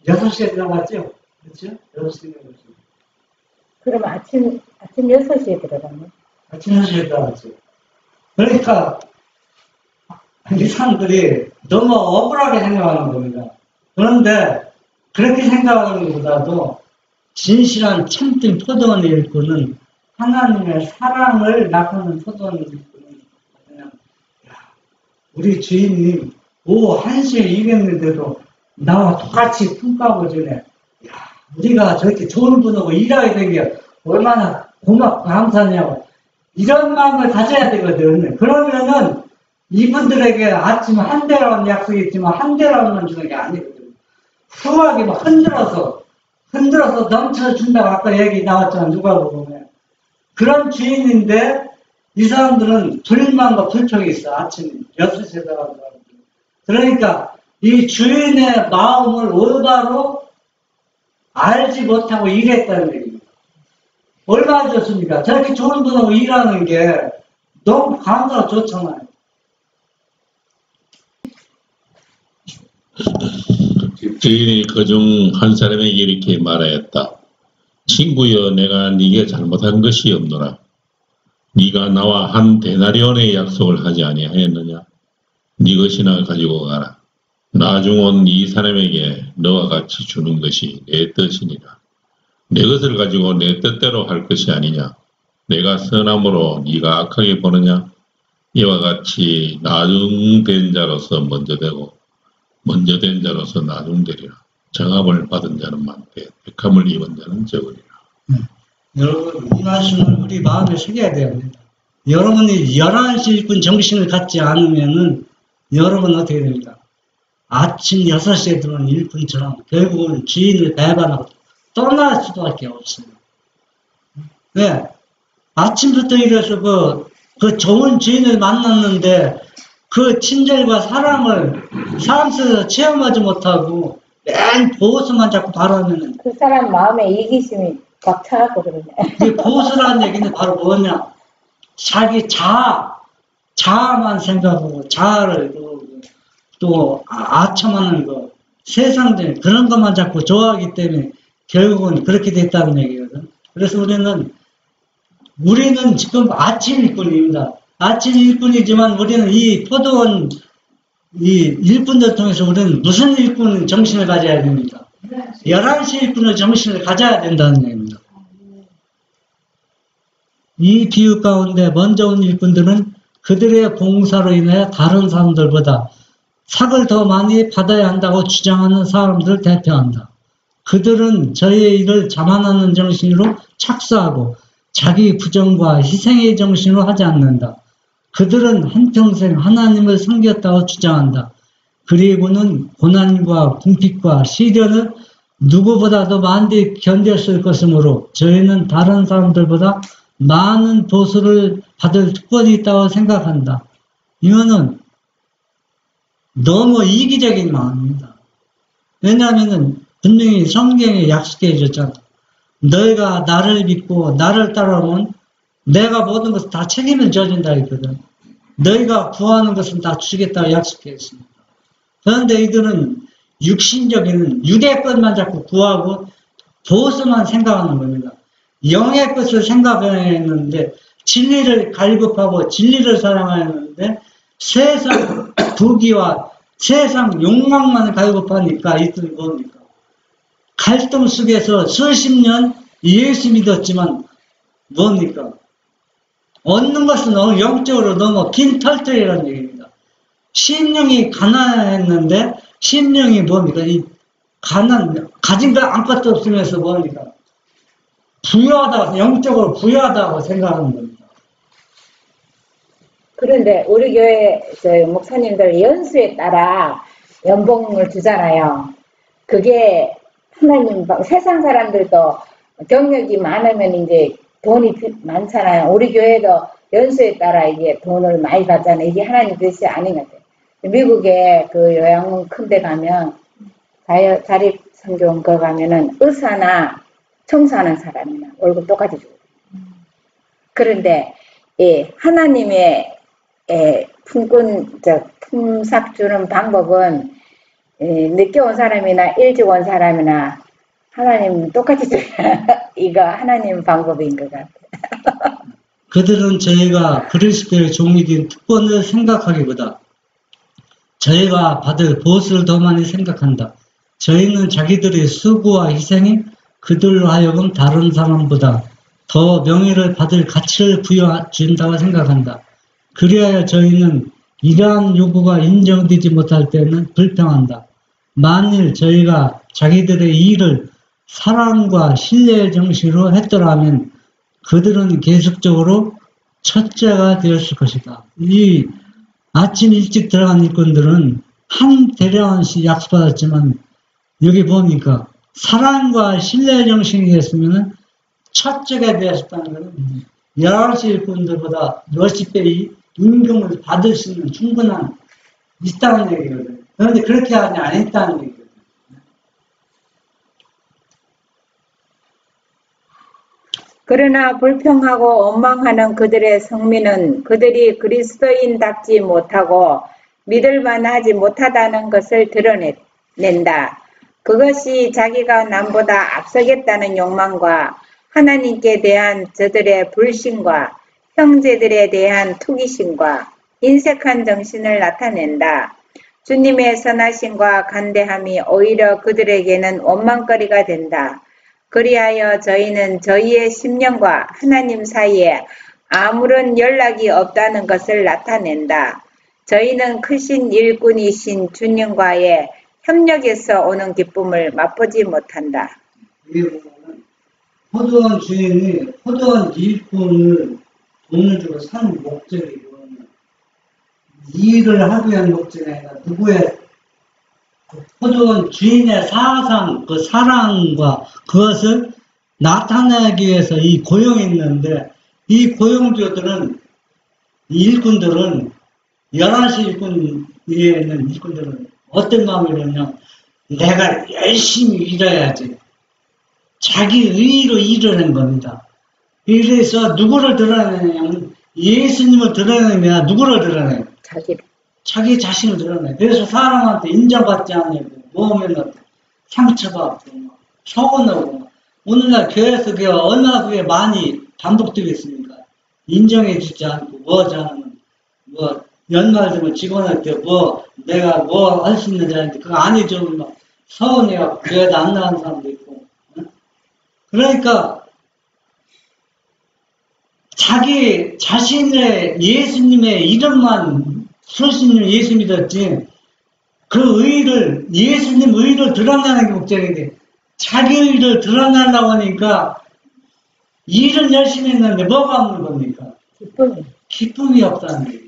6시에 들어갔죠? 그렇죠? 6시에 들어갔죠. 그럼 아침 6시에 들어가네. 아침 6시에 들어갔죠. 그러니까 이 사람들이 너무 억울하게 생각하는 겁니다. 그런데 그렇게 생각하는 것보다도 진실한 참된 포도원의 일꾼은 하나님의 사랑을 나타내는 포도원의 일꾼은 그냥 우리 주인님 오후 1시에 일했는데도 나와 똑같이 품가고 전에 우리가 저렇게 좋은 분하고 일하게 된 게 얼마나 고맙고 감사하냐고 이런 마음을 가져야 되거든. 그러면은 이분들에게 아침 한 대라는 약속이 있지만 한 대라만 주는 게 아니거든. 후하게 막 흔들어서 넘쳐준다고 아까 얘기 나왔잖아. 누가 보면. 그런 주인인데 이 사람들은 불만과 불평이 있어. 아침 6시에 나가는 사람들. 그러니까 이 주인의 마음을 올바로 알지 못하고 일했다는 얘기입니다. 얼마나 좋습니까? 저렇게 좋은 분하고 일하는 게 너무 감사가 좋잖아요. 주인이 그중 한 사람에게 이렇게 말하였다. 친구여, 내가 네게 잘못한 것이 없노라. 네가 나와 한 데나리온의 약속을 하지 아니하였느냐? 네 것이나 가지고 가라. 나중 온 이 사람에게 너와 같이 주는 것이 내 뜻이니라. 내 것을 가지고 내 뜻대로 할 것이 아니냐? 내가 선함으로 네가 악하게 보느냐? 이와 같이 나중된 자로서 먼저 되고 먼저 된 자로서 나중되리라. 정함을 받은 자는 많되 백함을 입은 자는 적으리라. 여러분, 이 말씀을 우리 마음에 새겨야 됩니다. 여러분이 11시 1분 정신을 갖지 않으면은 여러분 어떻게 됩니까? 아침 6시에 들어오는 1분처럼 결국은 주인을 배반하고 떠날 수밖에 없어요. 왜? 아침부터 일어서 그 좋은 주인을 만났는데 그 친절과 사랑을 사람 속에서 체험하지 못하고 맨 보호수만 자꾸 바라면은 그 사람 마음에 이기심이 꽉 차갖고 그러네. 이 보호수라는 얘기는 바로 뭐냐? 자기 자아만 생각하고 자아를 또 아첨하는 거, 세상적인 그런 것만 자꾸 좋아하기 때문에 결국은 그렇게 됐다는 얘기거든. 그래서 우리는 지금 아침 일꾼입니다. 아침 일꾼이지만 우리는 이 포도원 이 일꾼들 통해서 우리는 무슨 일꾼 정신을 가져야 됩니까? 11시 일꾼의 정신을 가져야 된다는 얘기입니다. 이 비유 가운데 먼저 온 일꾼들은 그들의 봉사로 인해 다른 사람들보다 삭을 더 많이 받아야 한다고 주장하는 사람들을 대표한다. 그들은 저희의 일을 자만하는 정신으로 착수하고 자기 부정과 희생의 정신으로 하지 않는다. 그들은 한평생 하나님을 섬겼다고 주장한다. 그리고는 고난과 궁핍과 시련을 누구보다도 많이 견뎠을 것이므로 저희는 다른 사람들보다 많은 보수를 받을 특권이 있다고 생각한다. 이거는 너무 이기적인 마음입니다. 왜냐하면 분명히 성경에 약속해 줬잖아. 너희가 나를 믿고 나를 따라오면 내가 모든 것을 다 책임을 져준다 했거든. 너희가 구하는 것은 다 주겠다고 약속했습니다. 그런데 이들은 육신적인 육의 것만 자꾸 구하고 보수만 생각하는 겁니다. 영의 것을 생각했는데 진리를 갈급하고 진리를 사랑하였는데 세상 부귀와 세상 욕망만 갈급하니까 이들이 뭡니까? 갈등 속에서 수십 년 예수 믿었지만 뭡니까? 얻는 것은 너무 영적으로 너무 긴 털털이라는 얘기입니다. 심령이 가난했는데 심령이 뭡니까? 이 가진 거 아무것도 없으면서 뭡니까? 부유하다고, 영적으로 부유하다고 생각하는 겁니다. 그런데 우리 교회 목사님들 연수에 따라 연봉을 주잖아요. 그게 하나님, 세상 사람들도 경력이 많으면 이제 돈이 많잖아요. 우리 교회도 연수에 따라 이게 돈을 많이 받잖아요. 이게 하나님 뜻이 아닌 것 같아요. 미국에 그 요양원 큰 데 가면, 자립선교원 거 가면은 의사나 청소하는 사람이나 월급 똑같이 주거든요. 그런데, 하나님의 품삯 주는 방법은, 늦게 온 사람이나 일찍 온 사람이나 하나님 똑같이 줘요. 이거 하나님 방법인 것 같아요. 그들은 저희가 그리스도의 종이 된 특권을 생각하기보다 저희가 받을 보수를 더 많이 생각한다. 저희는 자기들의 수고와 희생이 그들로 하여금 다른 사람보다 더 명예를 받을 가치를 부여준다고 생각한다. 그리하여 저희는 이러한 요구가 인정되지 못할 때는 불평한다. 만일 저희가 자기들의 일을 사랑과 신뢰의 정신으로 했더라면 그들은 계속적으로 첫째가 되었을 것이다. 이 아침 일찍 들어간 일꾼들은 한 대량원씩 약속받았지만 여기 보니까 사랑과 신뢰 정신이 됐으면 첫째가 되었다는 것은 11시 일꾼들보다 몇십 배의 임금을 받을 수 있는 충분한 있다는 얘기거든요. 그런데 그렇게 하지 안 했다는 얘기거든요. 그러나 불평하고 원망하는 그들의 성민은 그들이 그리스도인답지 못하고 믿을만하지 못하다는 것을 드러낸다. 그것이 자기가 남보다 앞서겠다는 욕망과 하나님께 대한 저들의 불신과 형제들에 대한 투기심과 인색한 정신을 나타낸다. 주님의 선하심과 간대함이 오히려 그들에게는 원망거리가 된다. 그리하여 저희는 저희의 심령과 하나님 사이에 아무런 연락이 없다는 것을 나타낸다. 저희는 크신 일꾼이신 주님과의 협력에서 오는 기쁨을 맛보지 못한다. 포도원 주인이 포도원 일꾼을 돈을 주고 산 목적이고 이 일을 하기 위한 목적이 아니라 누구의 포도원 주인의 사상, 그 사랑과 그것을 나타내기 위해서 이 고용이 있는데 이 고용주들은 일꾼들은 11시 일꾼 위에 있는 일꾼들은 어떤 마음이냐면 내가 열심히 일해야지. 자기 의의로 일을 한 겁니다. 이래서 누구를 드러내냐면 예수님을 드러내냐 누구를 드러내냐 자기 자신을 드러내. 그래서 사람한테 인정받지 않으면 모으면 상처받고 서운하고 오늘날 교회에서 그게 얼마나 그게 많이 반복되겠습니까? 인정해주지 않고 뭐하지 않으면 뭐 연말 되면 직원한테 뭐 내가 뭐 할 수 있는지 하는데 그거 안 해주면 막 서운해갖고 교회도 안 나가는 사람도 있고. 그러니까 자기 자신의 예수님의 이름만 수신님 예수 믿었지 그 의의를 예수님 의의를 드러내는 게 목적인데 자기 의의를 드러내려고 하니까 일은 열심히 했는데 뭐가 없는 겁니까? 기쁨이 없다는 얘기예요.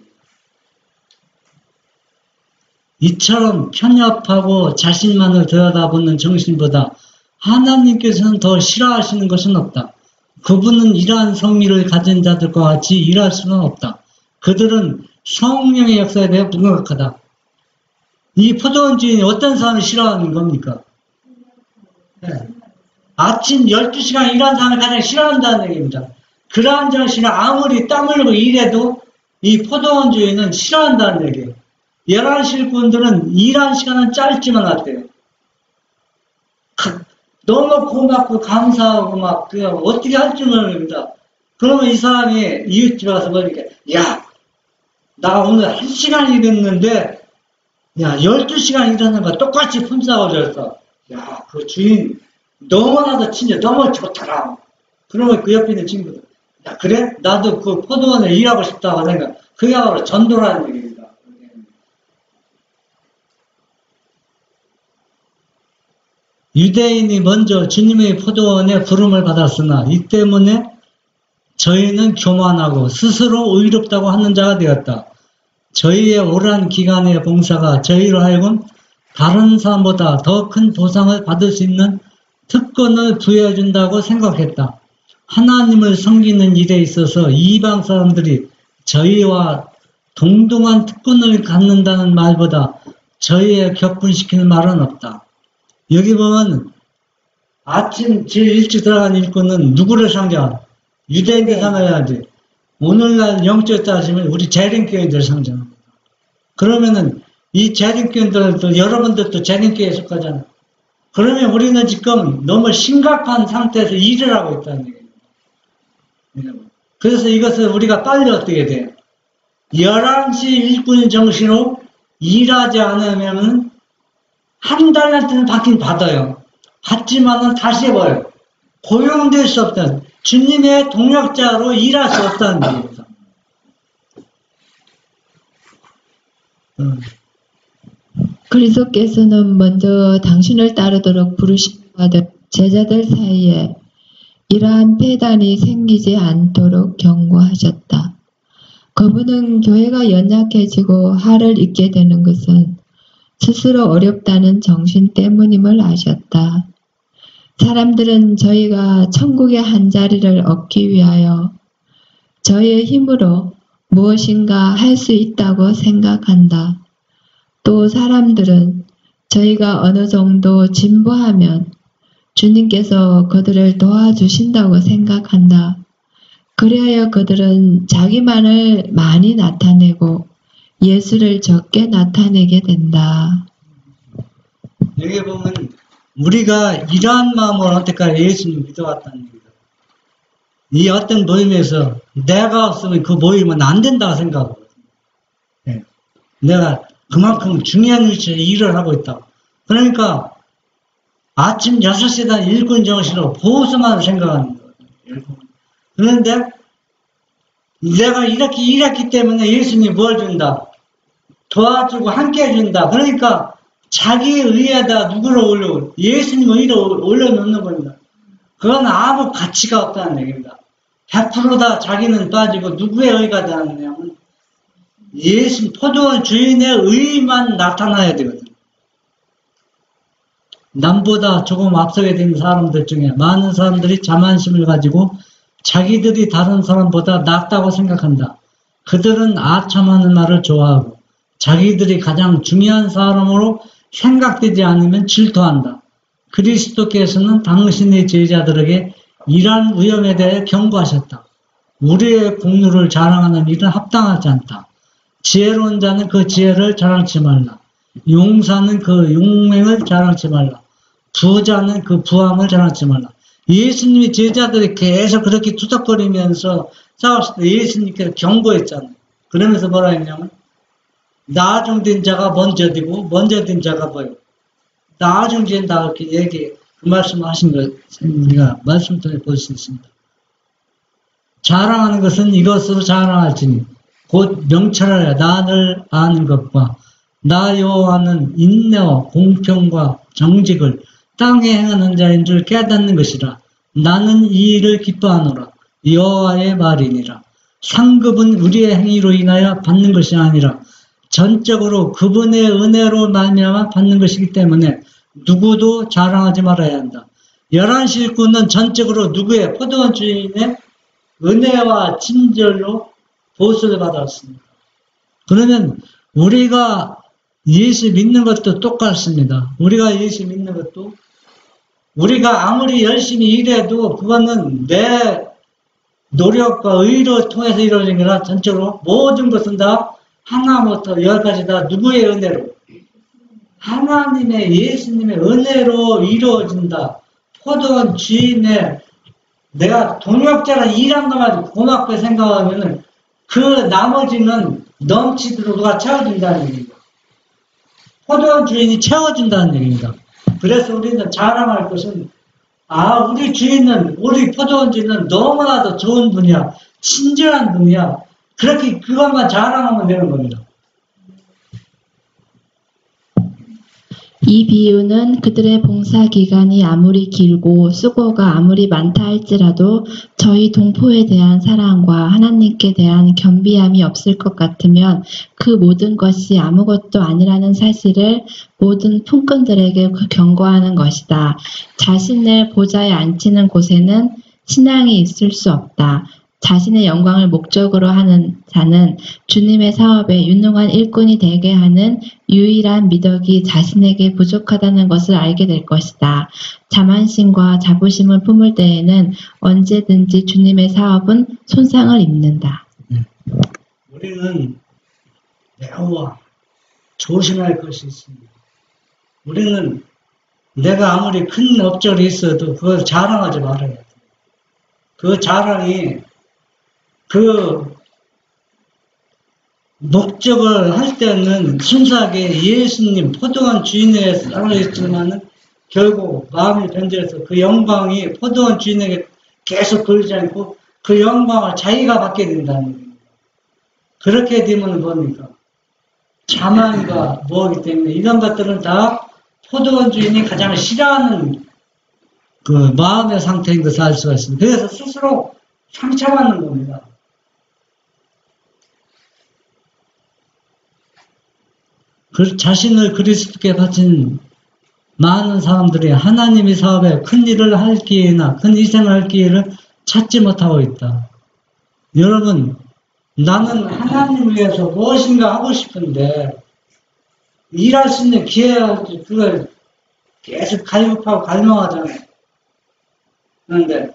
이처럼 편협하고 자신만을 들여다보는 정신보다 하나님께서는 더 싫어하시는 것은 없다. 그분은 이러한 성미를 가진 자들과 같이 일할 수는 없다. 그들은 성령의 역사에 대해 무감각하다. 이 포도원 주인이 어떤 사람을 싫어하는 겁니까? 네. 아침 12시간 일하는 사람을 가장 싫어한다는 얘기입니다. 그러한 정신을 아무리 땀 흘리고 일해도 이 포도원 주인은 싫어한다는 얘기예요. 11시 일꾼들은 일한 시간은 짧지만 하대요. 너무 고맙고 감사하고 막 그냥 어떻게 할 줄 모릅니다. 그러면 이 사람이 이웃집에 가서 보니까 야, 나 오늘 1시간 일했는데 야 12시간 일하는 거 똑같이 품삯을 줬어. 야, 그 주인 너무나도 친절 너무 좋더라. 그러면 그 옆에 있는 친구들 야 그래? 나도 그 포도원에 일하고 싶다고 하니까 그게 바로 전도라는 얘기입니다. 유대인이 먼저 주님의 포도원에 부름을 받았으나 이 때문에 저희는 교만하고 스스로 의롭다고 하는 자가 되었다. 저희의 오랜 기간의 봉사가 저희로 하여금 다른 사람보다 더 큰 보상을 받을 수 있는 특권을 부여해준다고 생각했다. 하나님을 섬기는 일에 있어서 이방 사람들이 저희와 동등한 특권을 갖는다는 말보다 저희에 격분시키는 말은 없다. 여기 보면 아침 제일 일찍 들어간 일꾼은 누구를 상징하나? 유대인들 상징해야지. 오늘날 영적 따지면 우리 재림교인들 상징합니다. 그러면은 이 재림교인들도 여러분들도 재림교회에 속하잖아. 그러면 우리는 지금 너무 심각한 상태에서 일을 하고 있다는 얘기입니다. 그래서 이것을 우리가 빨리 어떻게 돼요? 11시 일꾼 정신으로 일하지 않으면 한 달한테는 받긴 받아요. 받지만은 다시 해봐요. 고용될 수 없다는, 주님의 동역자로 일할 수 없다는 얘기입니다. 그리스도께서는 먼저 당신을 따르도록 부르심과 제자들 사이에 이러한 폐단이 생기지 않도록 경고하셨다. 그분은 교회가 연약해지고 할을 잇게 되는 것은 스스로 어렵다는 정신 때문임을 아셨다. 사람들은 저희가 천국의 한 자리를 얻기 위하여 저희의 힘으로 무엇인가 할 수 있다고 생각한다. 또 사람들은 저희가 어느 정도 진보하면 주님께서 그들을 도와주신다고 생각한다. 그리하여 그들은 자기만을 많이 나타내고 예수를 적게 나타내게 된다. 여기 보면 우리가 이러한 마음으로 언제까지 예수님 믿어왔다는 얘기다. 이 어떤 모임에서 내가 없으면 그 모임은 안 된다고 생각하거든요. 네. 내가 그만큼 중요한 위치에 일을 하고 있다고. 그러니까 아침 6시다 일꾼 정신으로 보수만 생각하는 거예요. 그런데 내가 이렇게 일했기 때문에 예수님이 뭘 준다? 도와주고 함께 해준다. 그러니까 자기 의에다 누구를 올려? 예수님 의로 올려놓는 겁니다. 그건 아무 가치가 없다는 얘기입니다. 100% 다 자기는 빠지고 누구의 의가 되느냐면 예수 포도원 주인의 의만 나타나야 되거든요. 남보다 조금 앞서게 된 사람들 중에 많은 사람들이 자만심을 가지고 자기들이 다른 사람보다 낫다고 생각한다. 그들은 아첨하는 말을 좋아하고 자기들이 가장 중요한 사람으로 생각되지 않으면 질투한다. 그리스도께서는 당신의 제자들에게 이러한 위험에 대해 경고하셨다. 우리의 공로를 자랑하는 일은 합당하지 않다. 지혜로운 자는 그 지혜를 자랑치 말라. 용사는 그 용맹을 자랑치 말라. 부자는 그 부함을 자랑치 말라. 예수님의 제자들이 계속 그렇게 투닥거리면서 싸웠을 때 예수님께서 경고했잖아요. 그러면서 뭐라 했냐면 나중된 자가 먼저 되고 먼저 된 자가 뭐예요? 나중된다 이렇게 얘기 그 말씀하신 거 우리가 말씀 통해 볼 수 있습니다. 자랑하는 것은 이것으로 자랑할지니 곧 명철하여 나를 아는 것과 나 여호와는 인내와 공평과 정직을 땅에 행하는 자인 줄 깨닫는 것이라. 나는 이 일을 기뻐하노라. 여호와의 말이니라. 상급은 우리의 행위로 인하여 받는 것이 아니라 전적으로 그분의 은혜로 말미암아 받는 것이기 때문에 누구도 자랑하지 말아야 한다. 11시 일꾼은 전적으로 누구의 포도원 주인의 은혜와 친절로 보수를 받았습니다. 그러면 우리가 예수 믿는 것도 똑같습니다. 우리가 예수 믿는 것도 우리가 아무리 열심히 일해도 그거는 내 노력과 의로 통해서 이루어진 거라 전적으로 모든 것은 다 하나부터 10가지 다 누구의 은혜로? 하나님의 예수님의 은혜로 이루어진다. 포도원 주인의 내가 동역자가 일한 것만 고맙게 생각하면은 그 나머지는 넘치도록 누가 채워준다는 얘기입니다. 포도원 주인이 채워준다는 얘기입니다. 그래서 우리는 자랑할 것은 우리 주인은 우리 포도원 주인은 너무나도 좋은 분이야. 친절한 분이야. 그렇게 그것만 자랑하면 되는 겁니다. 이 비유는 그들의 봉사 기간이 아무리 길고 수고가 아무리 많다 할지라도 저희 동포에 대한 사랑과 하나님께 대한 겸비함이 없을 것 같으면 그 모든 것이 아무것도 아니라는 사실을 모든 품꾼들에게 경고하는 것이다. 자신을 보좌에 앉히는 곳에는 신앙이 있을 수 없다. 자신의 영광을 목적으로 하는 자는 주님의 사업에 유능한 일꾼이 되게 하는 유일한 미덕이 자신에게 부족하다는 것을 알게 될 것이다. 자만심과 자부심을 품을 때에는 언제든지 주님의 사업은 손상을 입는다. 우리는 매우 조심할 것이 있습니다. 우리는 내가 아무리 큰 업적이 있어도 그걸 자랑하지 말아야 돼. 그 자랑이 그 목적을 할 때는 순수하게 예수님 포도원 주인에게 사랑했지만은 결국 마음이 변질해서 그 영광이 포도원 주인에게 계속 걸리지 않고 그 영광을 자기가 받게 된다는 겁니다. 그렇게 되면 뭡니까? 자만과 뭐이기 때문에 이런 것들은 다 포도원 주인이 가장 싫어하는 그 마음의 상태인 것을 알 수가 있습니다. 그래서 스스로 상처받는 겁니다. 자신을 그리스도께 바친 많은 사람들이 하나님의 사업에 큰 일을 할 기회나 큰 희생을 할 기회를 찾지 못하고 있다. 여러분, 나는 하나님을 위해서 무엇인가 하고 싶은데 일할 수 있는 기회가 그걸 계속 갈급하고 갈망하잖아요. 그런데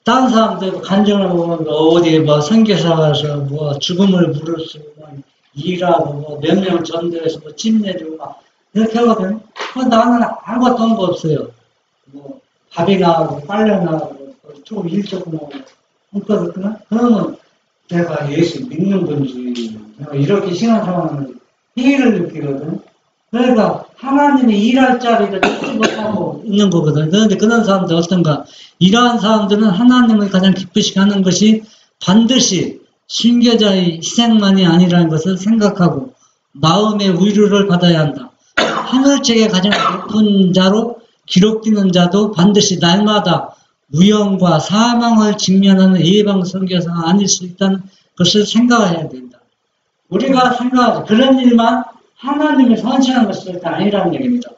다른 사람들 간증을 보면 어디 선교사 가서 죽음을 부를 수 일하고 몇 명 전도해서 집 내리고 이렇게 하거든. 나는 아무것도 한 거 없어요. 밥이 나가고 빨래 나가고 조금 일 조금 하고 그렇거든. 그러면 내가 예수 믿는 건지 이렇게 신앙생활하면 회의를 느끼거든. 그러니까 하나님이 일할 자리를 찾지 못하고 있는 거거든. 그런데 그런 사람들 어떤가? 이러한 사람들은 하나님을 가장 기쁘시게 하는 것이 반드시 순교자의 희생만이 아니라는 것을 생각하고 마음의 위로를 받아야 한다. 하늘책에 가장 높은 자로 기록되는 자도 반드시 날마다 위험과 사망을 직면하는 예방 선교사가 아닐 수 있다는 것을 생각해야 된다. 우리가 생각하지 그런 일만 하나님이 선택한 것이 절대 아니라는 얘기입니다.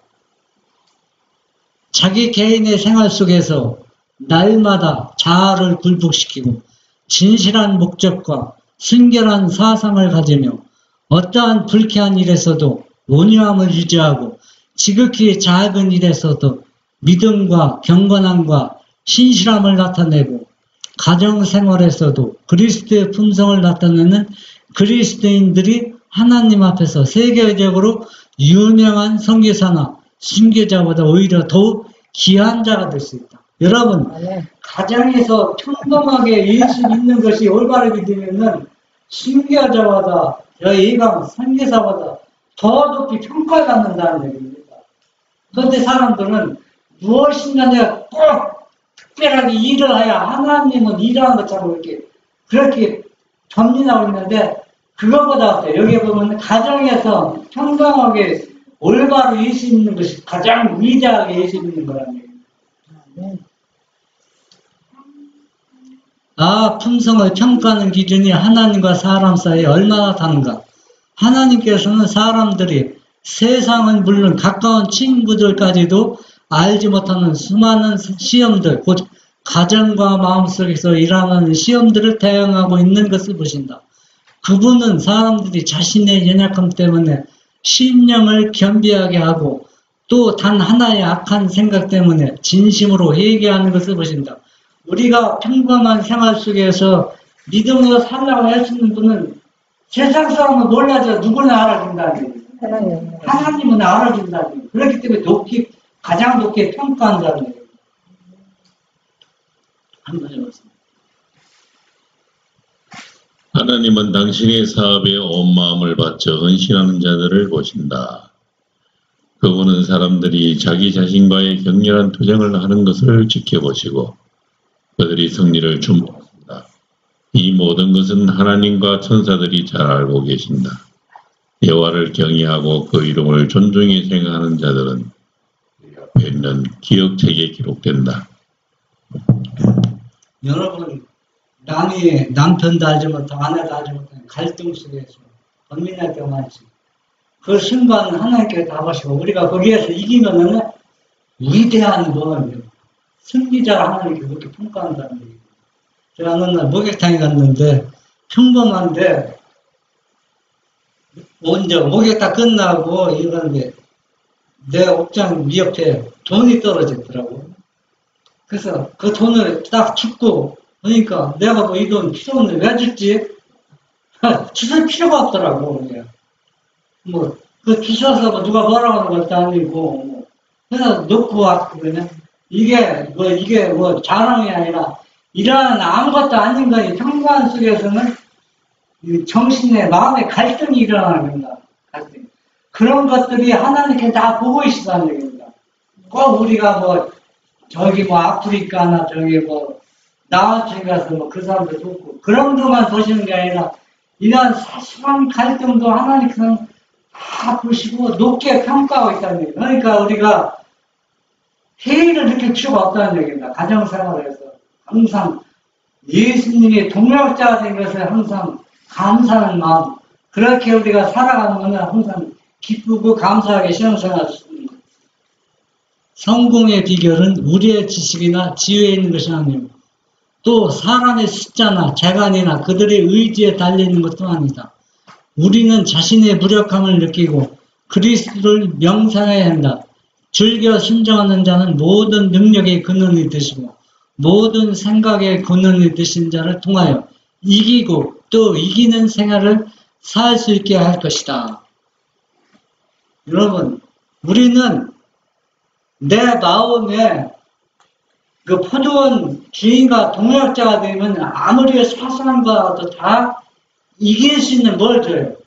자기 개인의 생활 속에서 날마다 자아를 굴복시키고 진실한 목적과 순결한 사상을 가지며 어떠한 불쾌한 일에서도 온유함을 유지하고 지극히 작은 일에서도 믿음과 경건함과 신실함을 나타내고 가정생활에서도 그리스도의 품성을 나타내는 그리스도인들이 하나님 앞에서 세계적으로 유명한 선교사나 순교자보다 오히려 더욱 귀한 자가 될 수 있다. 여러분, 가정에서 평범하게 예수 믿는 것이 올바르게 되면은 순교자보다 예방 선교사보다 더 높이 평가받는다는 얘기입니다. 그런데 사람들은 무엇인가 내가 꼭 특별하게 일을 해야 하나님은 일하는 것처럼 그렇게 전민하고 있는데 그것보다 여기 보면 가정에서 평범하게 올바로 예수 믿는 것이 가장 위대하게 예수 믿는 거라는 얘기입니다. 품성을 평가하는 기준이 하나님과 사람 사이에 얼마나 다른가. 하나님께서는 사람들이 세상은 물론 가까운 친구들까지도 알지 못하는 수많은 시험들, 곧 가정과 마음속에서 일어나는 시험들을 대응하고 있는 것을 보신다. 그분은 사람들이 자신의 연약함 때문에 심령을 겸비하게 하고 또 단 하나의 악한 생각 때문에 진심으로 회개하는 것을 보신다. 우리가 평범한 생활 속에서 믿음으로 살라고 할 수 있는 분은 세상 사람은 몰라도 누구나 알아준다는 얘기예요. 하나님은 알아준다는 얘기예요. 그렇기 때문에 가장 높게 평가한다는 얘기예요. 한번 해봤습니다. 하나님은 당신의 사업에 온 마음을 바쳐 헌신하는 자들을 보신다. 그분은 사람들이 자기 자신과의 격렬한 투쟁을 하는 것을 지켜보시고 그들이 승리를 주목합니다. 이 모든 것은 하나님과 천사들이 잘 알고 계신다. 여호와를 경외하고 그 이름을 존중히 생각하는 자들은 앞에 있는 기억책에 기록된다. 여러분, 남편도 알지 못하고 아내도 알지 못하는 갈등 속에서 고민할 때가 많지. 그 순간 하나님께 다 보시고 우리가 거기에서 이기면은 위대한 승리자가 하나님께 그렇게 평가한다는 얘기예요. 제가 어느 날 목욕탕에 갔는데 평범한데 먼저 목욕 다 끝나고 이러는데 내 옷장 옆에 돈이 떨어졌더라고. 그래서 그 돈을 딱 줍고 그러니까 내가 이 돈 필요한데 왜 줬지? 주실 필요가 없더라고. 그 주셔서 누가 뭐라고 하는 것도 아니고 그래서 놓고 왔고 그냥 이게 자랑이 아니라 이러한 아무것도 아닌 거니 평범한 속에서는 정신의 마음의 갈등이 일어납니다. 갈등. 그런 것들이 하나님께 다 보고 있다는 얘기입니다. 꼭 우리가 아프리카나 나한테 가서 그 사람들 돕고 그런 것만 보시는 게 아니라 이러한 사소한 갈등도 하나님께서는 다 보시고 높게 평가하고 있다는 얘기입니다. 그러니까 우리가 회의를 느낄 필요가 없다는 얘기입니다. 가정생활에서 항상 예수님의 동역자가 된 것을 항상 감사하는 마음, 그렇게 우리가 살아가는 것은 항상 기쁘고 감사하게 신앙생활을 하는 것. 성공의 비결은 우리의 지식이나 지혜에 있는 것이 아니고 또 사람의 숫자나 재간이나 그들의 의지에 달려있는 것도 아니다. 우리는 자신의 무력함을 느끼고 그리스도를 명상해야 한다. 즐겨 순종하는 자는 모든 능력의 근원이 되시고 모든 생각의 근원이 되신 자를 통하여 이기고 또 이기는 생활을 살 수 있게 할 것이다. 여러분, 우리는 내 마음에 그 포도원 주인과 동역자가 되면 아무리 사소한 거라도 다 이길 수 있는 뭘 줘요?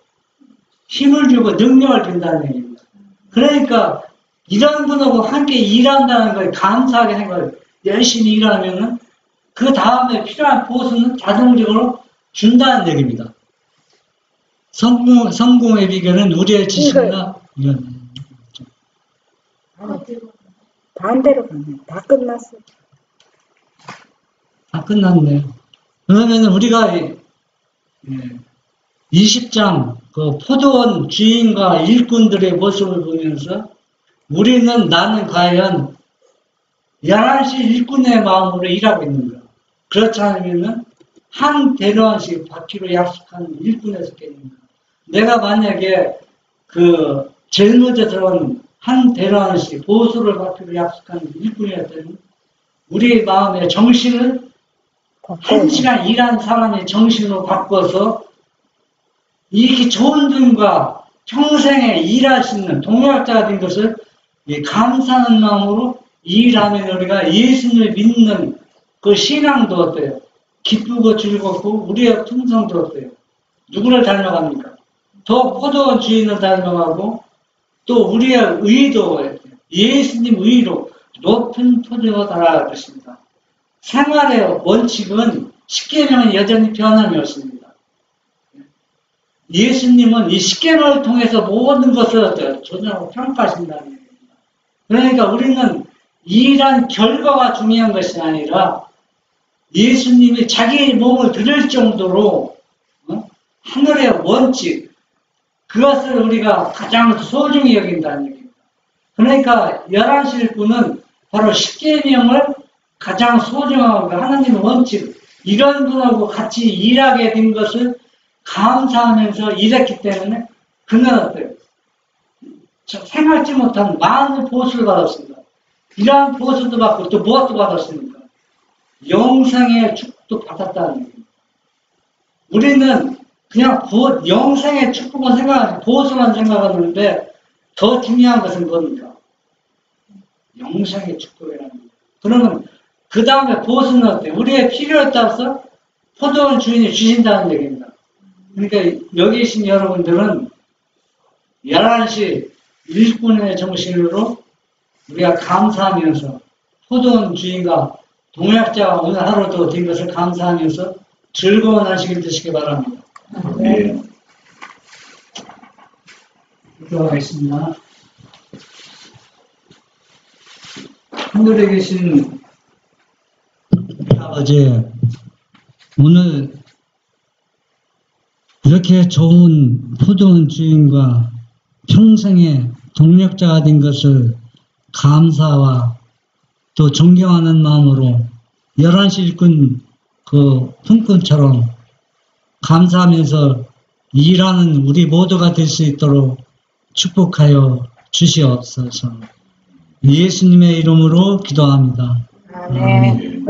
힘을 주고 능력을 준다는 얘기입니다. 그러니까 이런 분하고 함께 일한다는 걸 감사하게 생각해요. 열심히 일하면은 그 다음에 필요한 보수는 자동적으로 준다는 얘기입니다. 성공의 비결은 우리의 지식이나 이런 반대로 가네. 다 끝났어. 다 끝났네요. 그러면 우리가 20장 그 포도원 주인과 일꾼들의 모습을 보면서 우리는 나는 과연 11시 일꾼의 마음으로 일하고 있는 거야. 그렇지 않으면 한 대로원씩 받기로 약속한 일꾼에 속했는가. 내가 만약에 그 짊어져서 한 대로원씩 보수를 받기로 약속한 일꾼이었다면 우리의 마음의 정신을 한 시간 일한 사람의 정신으로 바꿔서 이렇게 좋은 분과 평생에 일할 수 있는 동역자가 된 것을 감사하는 마음으로 일하면 우리가 예수님을 믿는 그 신앙도 어때요? 기쁘고 즐겁고 우리의 풍성도 어때요? 누구를 닮아갑니까? 더 포도원 주인을 닮아가고 또 우리의 의도 예수님 의로 높은 포도가 달아갈 것입니다. 생활의 원칙은 십계명은 여전히 변함이 없습니다. 예수님은 이 십계명을 통해서 모든 것을 조정하고 평가하신다는 얘기입니다. 그러니까 우리는 일한 결과가 중요한 것이 아니라 예수님이 자기 몸을 드릴 정도로 하늘의 원칙 그것을 우리가 가장 소중히 여긴다는 얘기입니다. 그러니까 11시 일꾼은 바로 십계명을 가장 소중하고 하나님의 원칙 이런 분하고 같이 일하게 된 것을 감사하면서 일했기 때문에 그는 어때요? 생각지 못한 많은 보수를 받았습니다. 이러한 보수도 받고 또 무엇도 받았습니까? 영생의 축복도 받았다는 얘기입니다. 우리는 그냥 영생의 축복만 생각하지 보수만 생각하는데 더 중요한 것은 뭡니까? 영생의 축복이라는 거예요. 그러면 그 다음에 보수는 어때요? 우리의 필요에 따라서 포도원 주인이 주신다는 얘기입니다. 그러니까 여기 계신 여러분들은 11시 일꾼의 정신으로 우리가 감사하면서 포도원 주인과 동역자가 오늘 하루도 된 것을 감사하면서 즐거운 안식일 되시기 바랍니다. 네. 기도하겠습니다. 하늘에 계신 우리 아버지, 오늘 이렇게 좋은 포도원 주인과 평생의 동역자가 된 것을 감사와 또 존경하는 마음으로 11시 일꾼 그 품꾼처럼 감사하면서 일하는 우리 모두가 될 수 있도록 축복하여 주시옵소서. 예수님의 이름으로 기도합니다. 아멘.